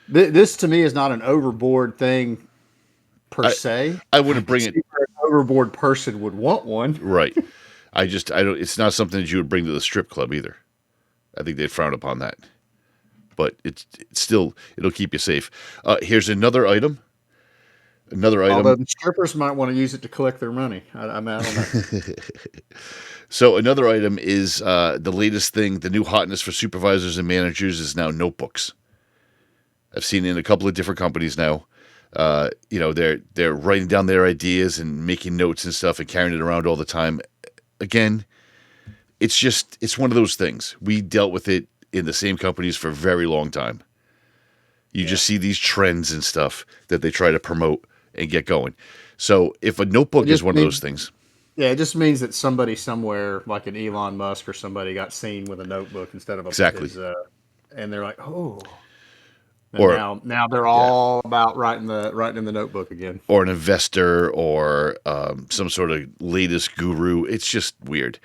This to me is not an overboard thing per se. I wouldn't bring it. An overboard person would want one. Right. I don't, it's not something that you would bring to the strip club either. I think they'd frown upon that. But it's still, it'll keep you safe. Here's another item. Although the strippers might want to use it to collect their money. I don't know. So another item is the latest thing. The new hotness for supervisors and managers is now notebooks. I've seen it in a couple of different companies now. They're writing down their ideas and making notes and stuff and carrying it around all the time. Again, it's one of those things. We dealt with it in the same companies for a very long time. You just see these trends and stuff that they try to promote and get going. So if a notebook is one of those things. Yeah, it just means that somebody somewhere, like an Elon Musk or somebody, got seen with a notebook instead of Exactly. And they're like, oh. And Or now they're all about writing in the notebook again. Or an investor or some sort of latest guru. It's just weird.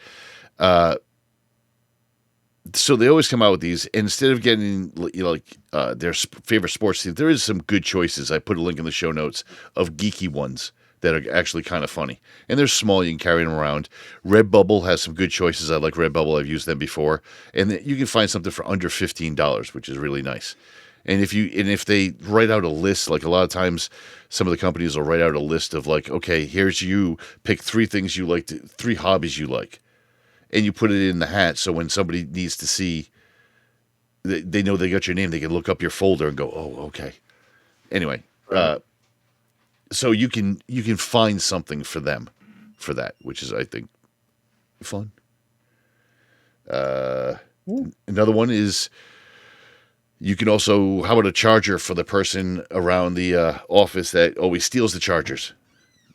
So they always come out with these. Instead of getting their favorite sports team, there is some good choices. I put a link in the show notes of geeky ones that are actually kind of funny. And they're small. You can carry them around. Redbubble has some good choices. I like Redbubble. I've used them before. And you can find something for under $15, which is really nice. And if they write out a list, like a lot of times some of the companies will write out a list of like, okay, here's you, pick 3 things you like, 3 hobbies you like. And you put it in the hat, so when somebody needs to see, they know they got your name. They can look up your folder and go, "Oh, okay." Anyway, so you can find something for them for that, which is, I think, fun. Another one is you can also. How about a charger for the person around the office that always steals the chargers?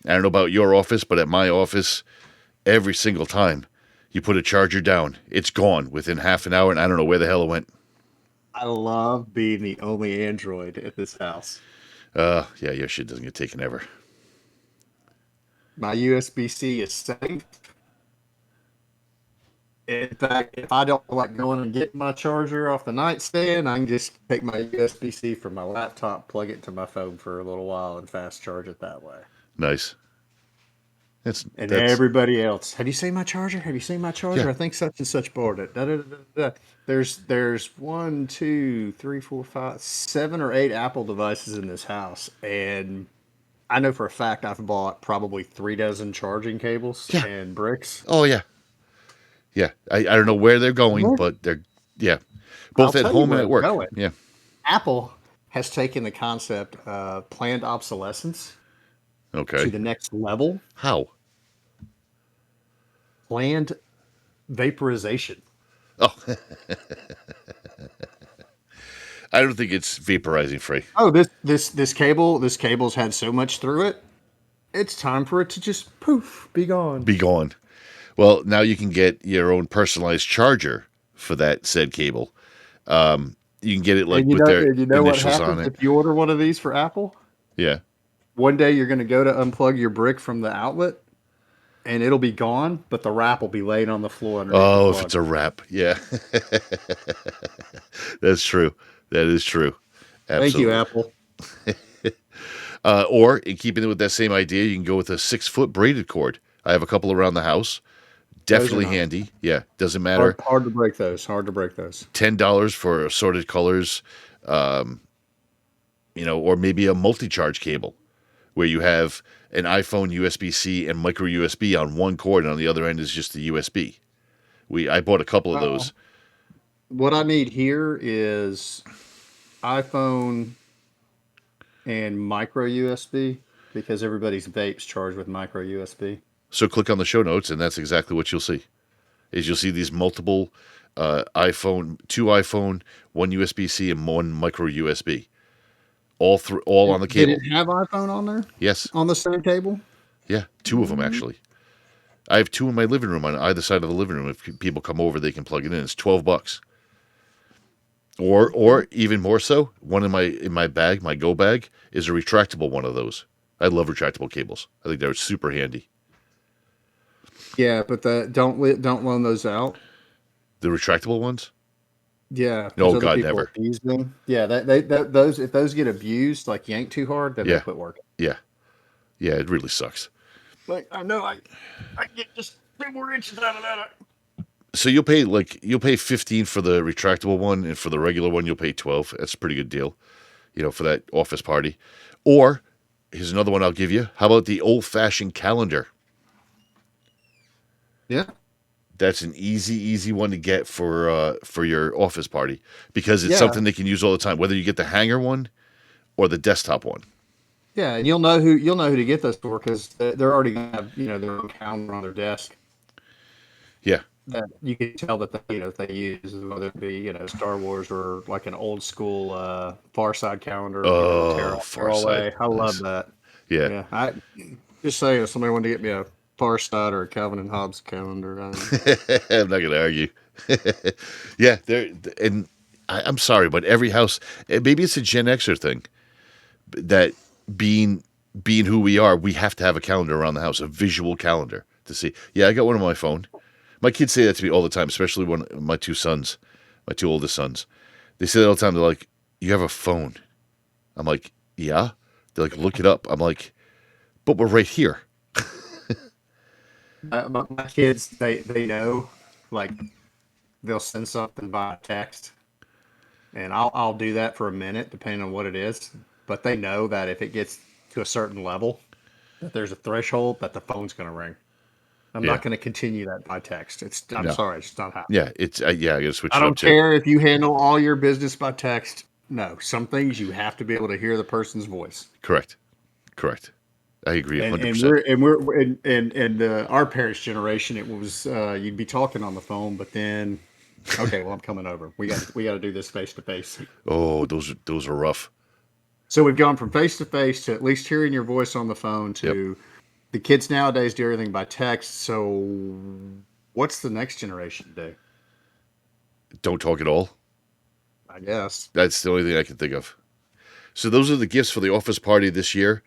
I don't know about your office, but at my office, every single time. You put a charger down, it's gone within half an hour, and I don't know where the hell it went. I love being the only Android at this house. Yeah, your shit doesn't get taken ever. My USB-C is safe. In fact, if I don't like going and get my charger off the nightstand, I can just take my USB-C from my laptop, plug it to my phone for a little while, and fast charge it that way. Nice. That's everybody else. Have you seen my charger? Have you seen my charger? Yeah. I think such and such bought it. There's 1, 2, 3, 4, 5, 7 or 8 Apple devices in this house, and I know for a fact I've bought probably 3 dozen charging cables and bricks. Oh yeah, yeah. I don't know where they're going, but they're both at home and at work. Going. Yeah. Apple has taken the concept of planned obsolescence to the next level. How? Planned vaporization. Oh. I don't think it's vaporizing free. Oh, this cable's had so much through it. It's time for it to just poof, be gone. Be gone. Well, now you can get your own personalized charger for that said cable. You can get it with their initials on it. If you order one of these for Apple? Yeah. One day you're going to go to unplug your brick from the outlet, and it'll be gone, but the wrap will be laid on the floor. Oh, if it's a wrap. Yeah. That's true. That is true. Absolutely. Thank you, Apple. Or, in keeping it with that same idea, you can go with a 6-foot braided cord. I have a couple around the house. Definitely handy. Yeah, doesn't matter. Hard to break those. $10 for assorted colors, or maybe a multi-charge cable where you have an iPhone USB-C and micro USB on one cord, and on the other end is just the USB. I bought a couple of those. What I need here is iPhone and micro USB because everybody's vapes charged with micro USB. So click on the show notes, and that's exactly what you'll see. You'll see these multiple iPhone, 2 iPhone, 1 USB-C, and 1 micro USB. All on the cable. Did it have iPhone on there? Yes. On the same cable? Yeah, 2 of them actually. I have 2 in my living room on either side of the living room. If people come over, they can plug it in. It's $12. Or even more so, one in my bag, my go bag, is a retractable one of those. I love retractable cables. I think they're super handy. Yeah, but don't loan those out. The retractable ones? Yeah. No, God, never. Abuse them. Yeah, those if those get abused, like yanked too hard, then they quit working. Yeah. Yeah, it really sucks. Like I know I get just 3 more inches out of that. So you'll pay $15 for the retractable one, and for the regular one you'll pay $12. That's a pretty good deal, for that office party. Or here's another one I'll give you. How about the old-fashioned calendar? Yeah. That's an easy one to get for your office party because it's something they can use all the time, whether you get the hanger one or the desktop one. Yeah, and you'll know who to get those for because they're already gonna have their own calendar on their desk Yeah. that you can tell that they use, whether it be Star Wars or like an old school Far Side calendar. Oh, Far Far Side. away. I love Nice. that. Yeah. Yeah, I just saying if somebody wanted to get me a Far Side or a Calvin and Hobbes calendar. I'm not going to argue. Yeah, and I'm sorry, but every house, maybe it's a Gen Xer thing, that being who we are, we have to have a calendar around the house, a visual calendar to see. Yeah, I got one on my phone. My kids say that to me all the time, especially when my two oldest sons. They say that all the time. They're like, "You have a phone?" I'm like, "Yeah." They're like, "Look it up." I'm like, "But we're right here." My kids, they know, like they'll send something by text, and I'll do that for a minute, depending on what it is. But they know that if it gets to a certain level, that there's a threshold that the phone's going to ring. I'm Yeah. not going to continue that by text. I'm No. sorry, it's just not happening. Yeah, it's I got to switch I it don't up too. care if you handle all your business by text. No, some things you have to be able to hear the person's voice. Correct. I agree And 100%. we're our parents' generation, it was you'd be talking on the phone, but then okay, well I'm coming over. We got to do this face to face. Oh, those are rough. So we've gone from face to face to at least hearing your voice on the phone to the kids nowadays do everything by text. So what's the next generation do? Don't talk at all. I guess. That's the only thing I can think of. So those are the gifts for the office party this year.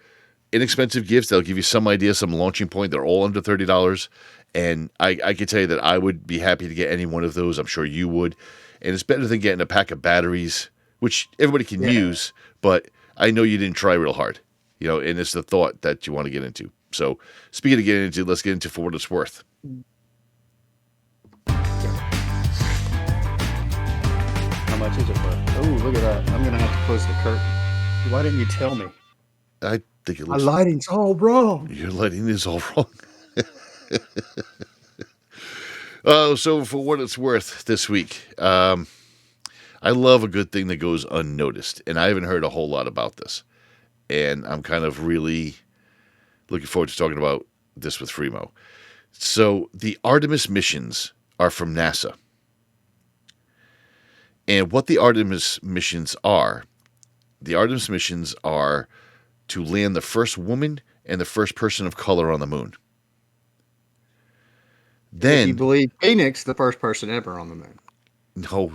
Inexpensive gifts. They'll give you some idea, some launching point. They're all under $30. And I can tell you that I would be happy to get any one of those. I'm sure you would. And it's better than getting a pack of batteries, which everybody can use. But I know you didn't try real hard. And it's the thought that you want to get into. So speaking of getting into, let's get into for what it's worth. How much is it worth? Oh, look at that. I'm going to have to close the curtain. Why didn't you tell me? I think it My looks. lighting's all wrong. Your lighting is all wrong. So for what it's worth this week, I love a good thing that goes unnoticed, and I haven't heard a whole lot about this, and I'm kind of really looking forward to talking about this with FreeMo. So the Artemis missions are from NASA, and what the Artemis missions are to land the first woman and the first person of color on the moon. Then, if you believe Phoenix, the first person ever on the moon. No.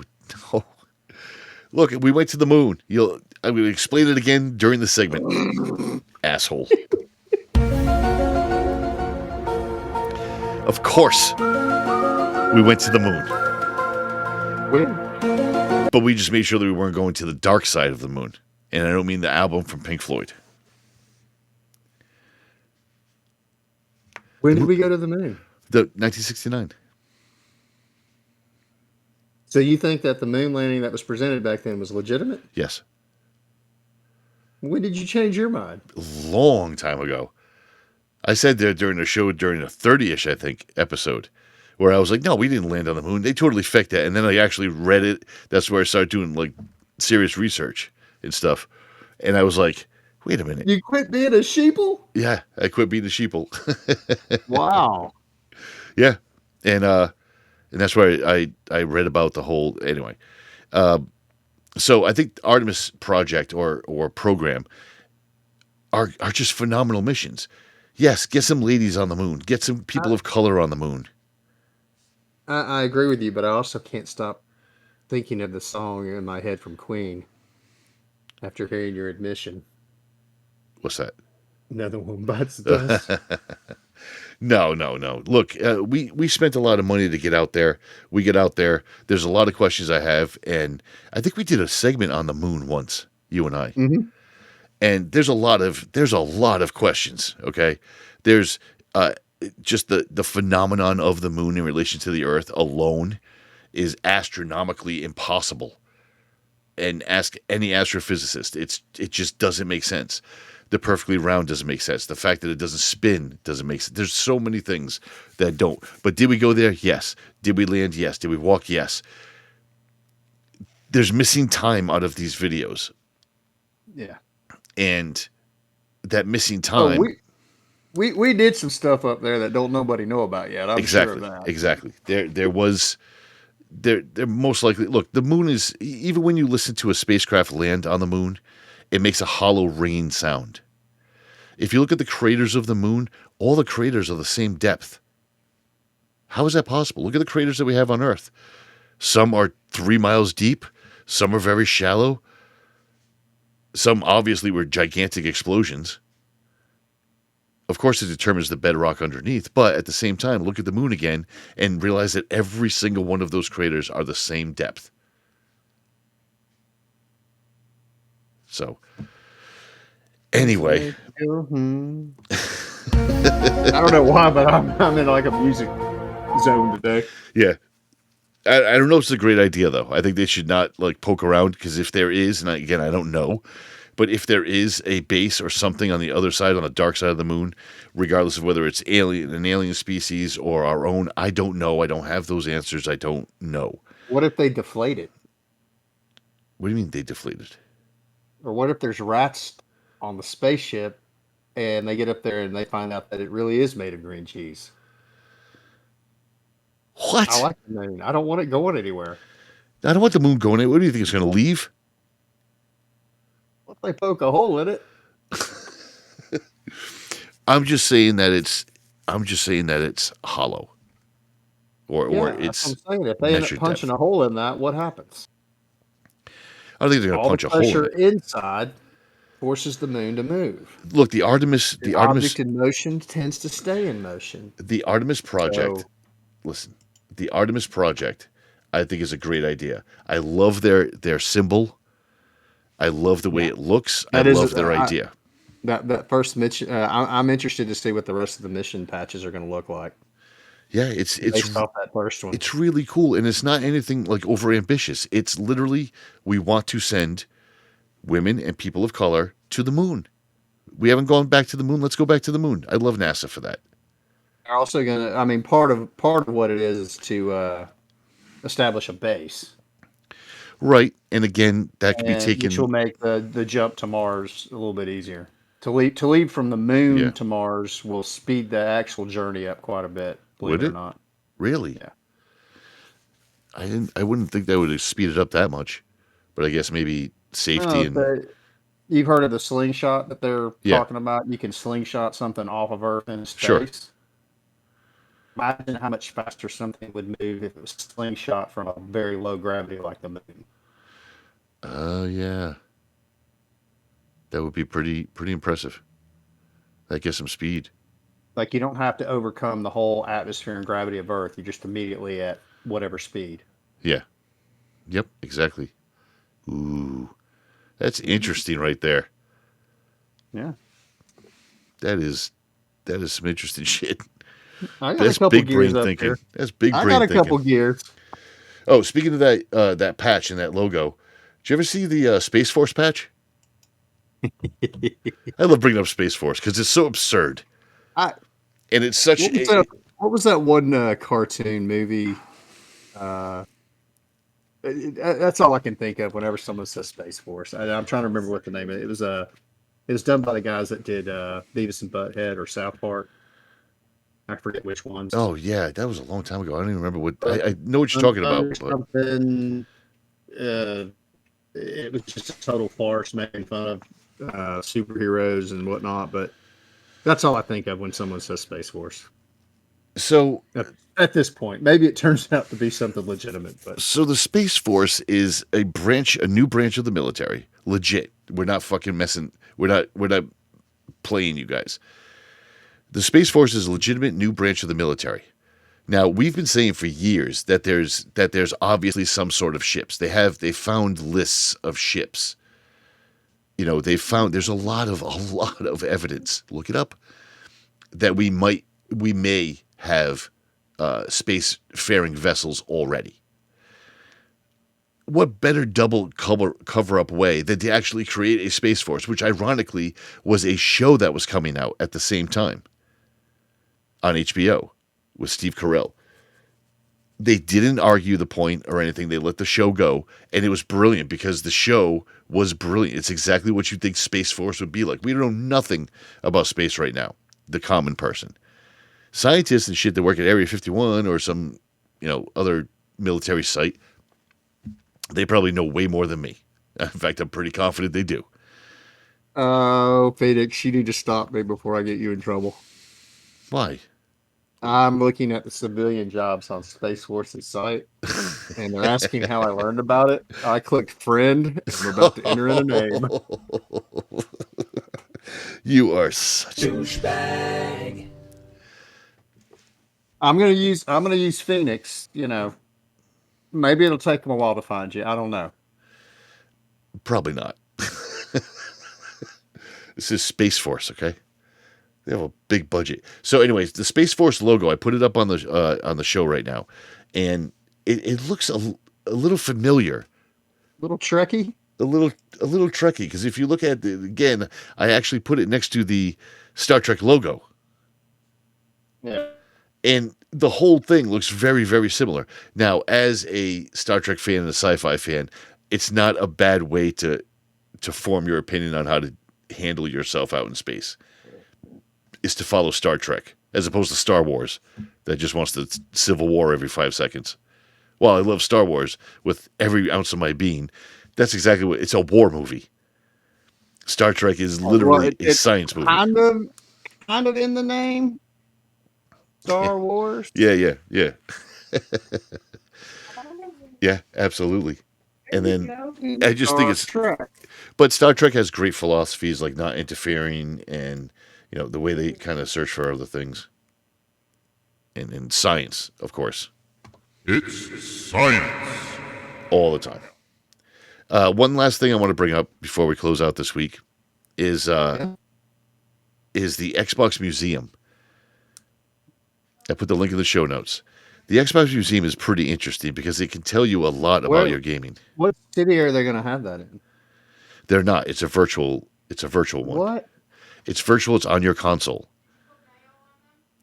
Look, we went to the moon. I'm going to explain it again during the segment. Asshole. Of course, we went to the moon. When? But we just made sure that we weren't going to the dark side of the moon. And I don't mean the album from Pink Floyd. When did we go to the moon? The 1969. So you think that the moon landing that was presented back then was legitimate? Yes. When did you change your mind? Long time ago. I said there during the show, during a 30-ish, I think, episode, where I was like, no, we didn't land on the moon. They totally faked that. And then I actually read it. That's where I started doing like serious research and stuff. And I was like, wait a minute. You quit being a sheeple? Yeah, I quit being a sheeple. Wow. Yeah. And that's where I read about the whole, anyway. So I think the Artemis project or program are just phenomenal missions. Yes, get some ladies on the moon. Get some people of color on the moon. I agree with you, but I also can't stop thinking of the song in my head from Queen after hearing your admission. What's that? Another one bites the dust. No. Look, we spent a lot of money to get out there. We get out there. There's a lot of questions I have, and I think we did a segment on the moon once, you and I. Mm-hmm. And there's a lot of questions. Okay, there's just the phenomenon of the moon in relation to the Earth alone is astronomically impossible. And ask any astrophysicist, it just doesn't make sense. The perfectly round doesn't make sense. The fact that it doesn't spin doesn't make sense. There's so many things that don't. But did we go there? Yes. Did we land? Yes. Did we walk? Yes. There's missing time out of these videos. Yeah. And that missing Oh, time. we did some stuff up there that don't nobody know about yet. I'm sure of that. Exactly. There most likely. Look, the moon is, even when you listen to a spacecraft land on the moon, it makes a hollow ringing sound. If you look at the craters of the moon, all the craters are the same depth. How is that possible? Look at the craters that we have on Earth. Some are 3 miles deep. Some are very shallow. Some obviously were gigantic explosions. Of course, it determines the bedrock underneath, but at the same time, look at the moon again and realize that every single one of those craters are the same depth. So, anyway. I don't know why, but I'm in like a music zone today. Yeah. I don't know if it's a great idea, though. I think they should not like poke around, because if there is, and again, I don't know, but if there is a base or something on the other side, on the dark side of the moon, regardless of whether it's an alien species or our own, I don't know. I don't have those answers. I don't know. What if they deflate it? What do you mean they deflated? Or what if there's rats on the spaceship and they get up there and they find out that it really is made of green cheese? What? I like the moon. I don't want it going anywhere. I don't want the moon going anywhere. What do you think, it's going to leave? What if they poke a hole in it? I'm just saying that it's hollow. Or it's, that's what I'm saying. If they end up punching a hole in that, what happens? I don't think they're going to punch a hole in it. All the pressure inside forces the moon to move. Look, the Artemis object in motion tends to stay in motion. The Artemis project. Listen, the Artemis project, I think, is a great idea. I love their symbol. I love the way it looks. I love their idea. That first mission, I'm interested to see what the rest of the mission patches are going to look like. Yeah, it's based off that first one. It's really cool, and it's not anything like over ambitious. It's literally, we want to send women and people of color to the moon. We haven't gone back to the moon. Let's go back to the moon. I love NASA for that. They're also going to, I mean, part of what it is to establish a base. Right, and again, that could be taken, which will make the jump to Mars a little bit easier. To leave from the moon to Mars will speed the actual journey up quite a bit. Believe it or not. Really? Yeah. I wouldn't think that would speed it up that much, but I guess maybe safety you've heard of the slingshot that they're talking about? You can slingshot something off of Earth in space. Sure. Imagine how much faster something would move if it was slingshot from a very low gravity like the moon. Yeah. That would be pretty impressive. That gets some speed. Like, you don't have to overcome the whole atmosphere and gravity of Earth. You're just immediately at whatever speed. Yeah. Yep, exactly. Ooh. That's interesting right there. Yeah. That is some interesting shit. That's big brain thinking. That's big brain thinking. I got a couple gears. Oh, speaking of that patch and that logo, did you ever see the Space Force patch? I love bringing up Space Force because it's so absurd. And it's such what was that one cartoon movie? That's all I can think of whenever someone says Space Force. I'm trying to remember what the name of it. It was done by the guys that did Beavis and Butthead or South Park. I forget which ones. Oh yeah, that was a long time ago. I don't even remember what. I know what you're talking about. But... it was just a total farce, making fun of superheroes and whatnot. But that's all I think of when someone says Space Force. So at this point, maybe it turns out to be something legitimate. But so the Space Force is a new branch of the military. Legit. We're not fucking messing. We're not playing you guys. The Space Force is a legitimate new branch of the military. Now, we've been saying for years that there's obviously some sort of ships. They found lists of ships. You know, there's a lot of evidence. Look it up. That we may have spacefaring vessels already. What better double cover up way than to actually create a Space Force, which ironically was a show that was coming out at the same time on HBO with Steve Carell. they didn't argue the point or anything. They let the show go, and it was brilliant because the show was brilliant. It's exactly what you think Space Force would be like. We don't know nothing about space right now, the common person. Scientists and shit that work at Area 51 or some, other military site, they probably know way more than me. In fact, I'm pretty confident they do. Oh, Phoenix, you need to stop me before I get you in trouble. Why? I'm looking at the civilian jobs on Space Force's site, and they're asking how I learned about it. I clicked friend, and I'm about to enter in a name. You are such a Douchebag. I'm gonna use Phoenix. Maybe it'll take them a while to find you. I don't know. Probably not. This is Space Force, okay? They have a big budget. So, anyways, the Space Force logo, I put it up on the show right now, and it looks a little familiar, Little Trekkie. a little Trekkie. Because if you look at again, I actually put it next to the Star Trek logo, Yeah. and the whole thing looks very, very similar. Now, as a Star Trek fan and a sci-fi fan, it's not a bad way to form your opinion on how to handle yourself out in space. Is to follow Star Trek as opposed to Star Wars that just wants the Civil War every 5 seconds. While I love Star Wars with every ounce of my being, that's exactly what it's a war movie. Star Trek is literally a science movie. Kind of in the name. Star Wars. Yeah. Yeah, absolutely. And then I just think it's Trek. But Star Trek has great philosophies like not interfering and the way they kind of search for other things. And science, of course. It's science. All the time. One last thing I want to bring up before we close out this week is the Xbox Museum. I put the link in the show notes. The Xbox Museum is pretty interesting because it can tell you a lot about your gaming. What city are they going to have that in? They're not. It's a virtual one. What? It's virtual. It's on your console.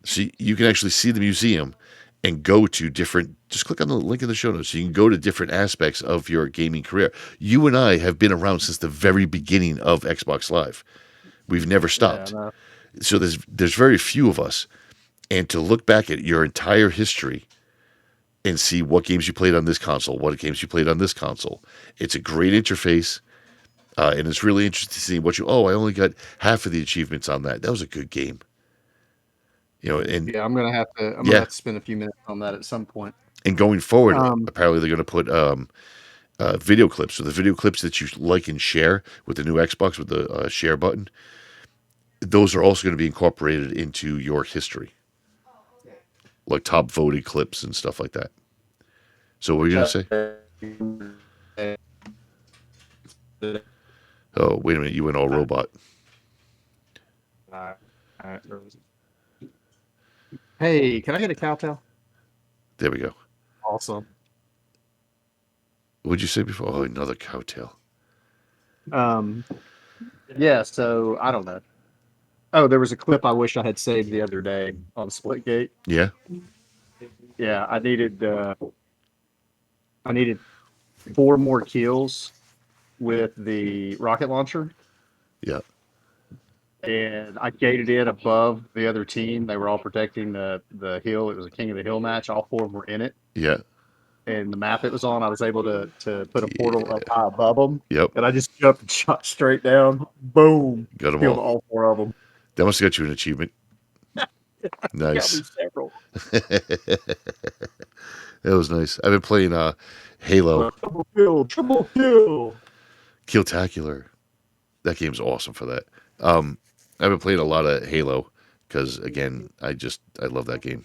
So you can actually see the museum and go to different, just click on the link in the show notes. So you can go to different aspects of your gaming career. You and I have been around since the very beginning of Xbox Live. We've never stopped. Yeah, So there's very few of us. And to look back at your entire history and see what games you played on this console, what games you played on this console. It's a great interface. And it's really interesting to see I only got half of the achievements on that. That was a good game. And yeah, I'm gonna have to spend a few minutes on that at some point. And going forward, apparently they're going to put video clips. So the video clips that you like and share with the new Xbox with the share button, those are also going to be incorporated into your history, like top voted clips and stuff like that. So what were you going to say? Oh, wait a minute. You went all robot. Hey, can I get a cowtail? There we go. Awesome. What'd you say before? Oh, another cowtail. Yeah, so I don't know. Oh, there was a clip I wish I had saved the other day on Splitgate. Yeah? Yeah, I needed 4 more kills with the rocket launcher. Yeah. And I gated in above the other team. They were all protecting the hill. It was a King of the Hill match. All 4 of them were in it. Yeah. And the map it was on, I was able to put a portal up high above them. Yep. And I just jumped and shot straight down. Boom. Got them Killed all. all 4 of them. That must have got you an achievement. Nice. Got me several. That was nice. I've been playing Halo. Triple kill. Killtacular. That game's awesome for that. I've been playing a lot of Halo because, again, I love that game.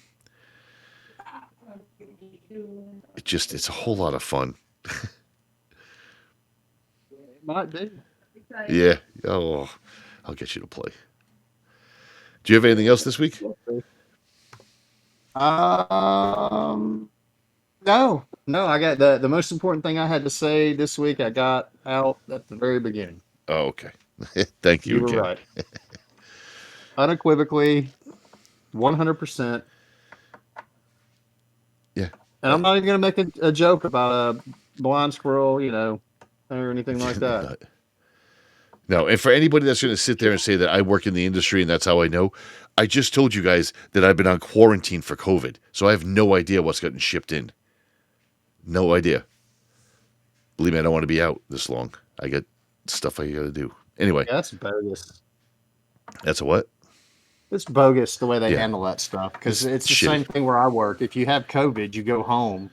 It's a whole lot of fun. It might be. Yeah. Oh, I'll get you to play. Do you have anything else this week? No. I got the most important thing I had to say this week. I got out at the very beginning. Oh, okay. Thank you. You were right. Unequivocally, 100%. Yeah. And I'm not even going to make a joke about a blind squirrel, or anything like that. No, and for anybody that's going to sit there and say that I work in the industry and that's how I know, I just told you guys that I've been on quarantine for COVID, so I have no idea what's gotten shipped in. No idea. Believe me, I don't want to be out this long. I got stuff I got to do. Anyway. Yeah, that's bogus. That's a what? It's bogus the way they handle that stuff, because it's the shitty. same thing where I work. If you have COVID, you go home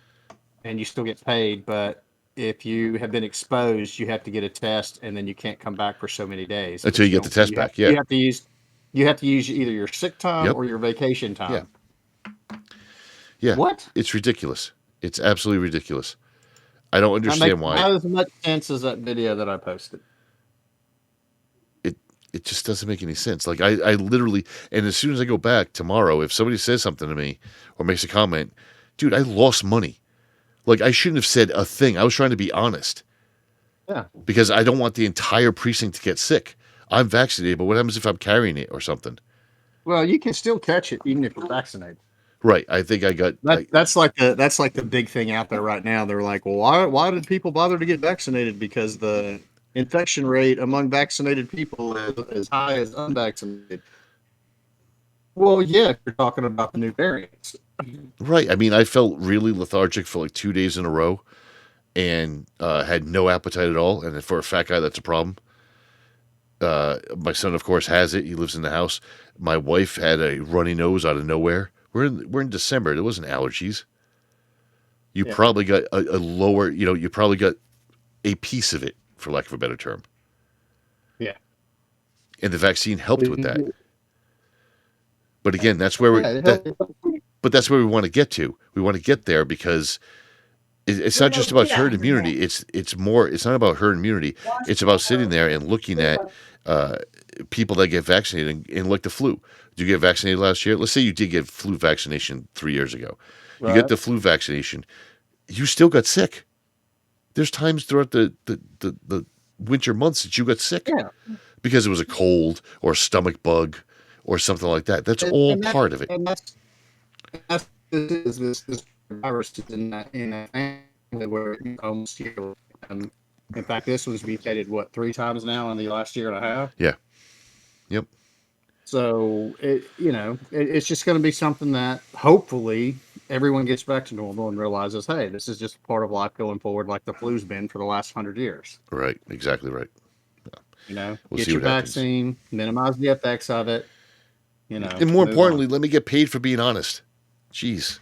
and you still get paid, but if you have been exposed, you have to get a test, and then you can't come back for so many days Until you get the test back. Yeah. You have to use either your sick time or your vacation time. Yeah. What? It's ridiculous. It's absolutely ridiculous. I don't understand why. Not as much sense as that video that I posted. It just doesn't make any sense. Like I literally, and as soon as I go back tomorrow, if somebody says something to me or makes a comment, dude, I lost money. Like I shouldn't have said a thing. I was trying to be honest. Yeah. Because I don't want the entire precinct to get sick. I'm vaccinated, but what happens if I'm carrying it or something? Well, you can still catch it even if you're vaccinated. Right. I think I got. That's like the big thing out there right now. They're like, well, why did people bother to get vaccinated? Because the infection rate among vaccinated people is as high as unvaccinated. Well, yeah, if you're talking about the new variants. Right. I mean, I felt really lethargic for like 2 days in a row and had no appetite at all. And for a fat guy, that's a problem. My son, of course, has it. He lives in the house. My wife had a runny nose out of nowhere. We're in December. It wasn't allergies. You probably got a lower, you probably got a piece of it, for lack of a better term. Yeah. And the vaccine helped with that. But again, that's where that's where we want to get to. We want to get there because it's not just about herd immunity. It's not about herd immunity. It's about sitting there and looking at people that get vaccinated and like the flu. Did you get vaccinated last year? Let's say you did get flu vaccination 3 years ago. Right. You get the flu vaccination. You still got sick. There's times throughout the winter months that you got sick because it was a cold or a stomach bug or something like that. That's all part of it. And that's this virus is in that family where it almost yearly. In fact, this was mutated 3 times now in the last year and a half. Yeah. Yep. So it's just going to be something that hopefully everyone gets back to normal and realizes, hey, this is just part of life going forward, like the flu's been for the last 100 years. Right. Exactly right. We'll get your vaccine, minimize the effects of it. And more importantly, let me get paid for being honest. Jeez.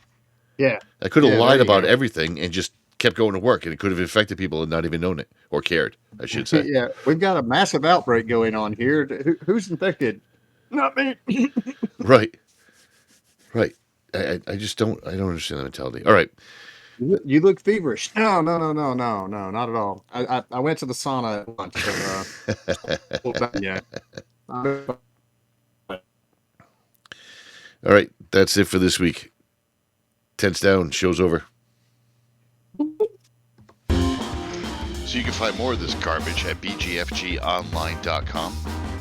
Yeah. I could have lied about everything and just kept going to work, and it could have infected people and not even known it or cared, I should say. Yeah. We've got a massive outbreak going on here. Who's infected? Not me. Right. I just don't understand the mentality. All right. You look feverish. No, not at all. I went to the sauna at lunch. Yeah. All right. That's it for this week. Tents down. Show's over. So you can find more of this garbage at bgfgonline.com.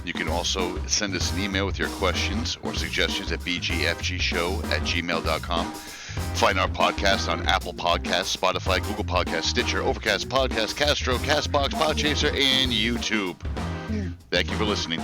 You can also send us an email with your questions or suggestions at bgfgshow@gmail.com. Find our podcast on Apple Podcasts, Spotify, Google Podcasts, Stitcher, Overcast, Podcast, Castro, Castbox, Podchaser, and YouTube. Thank you for listening.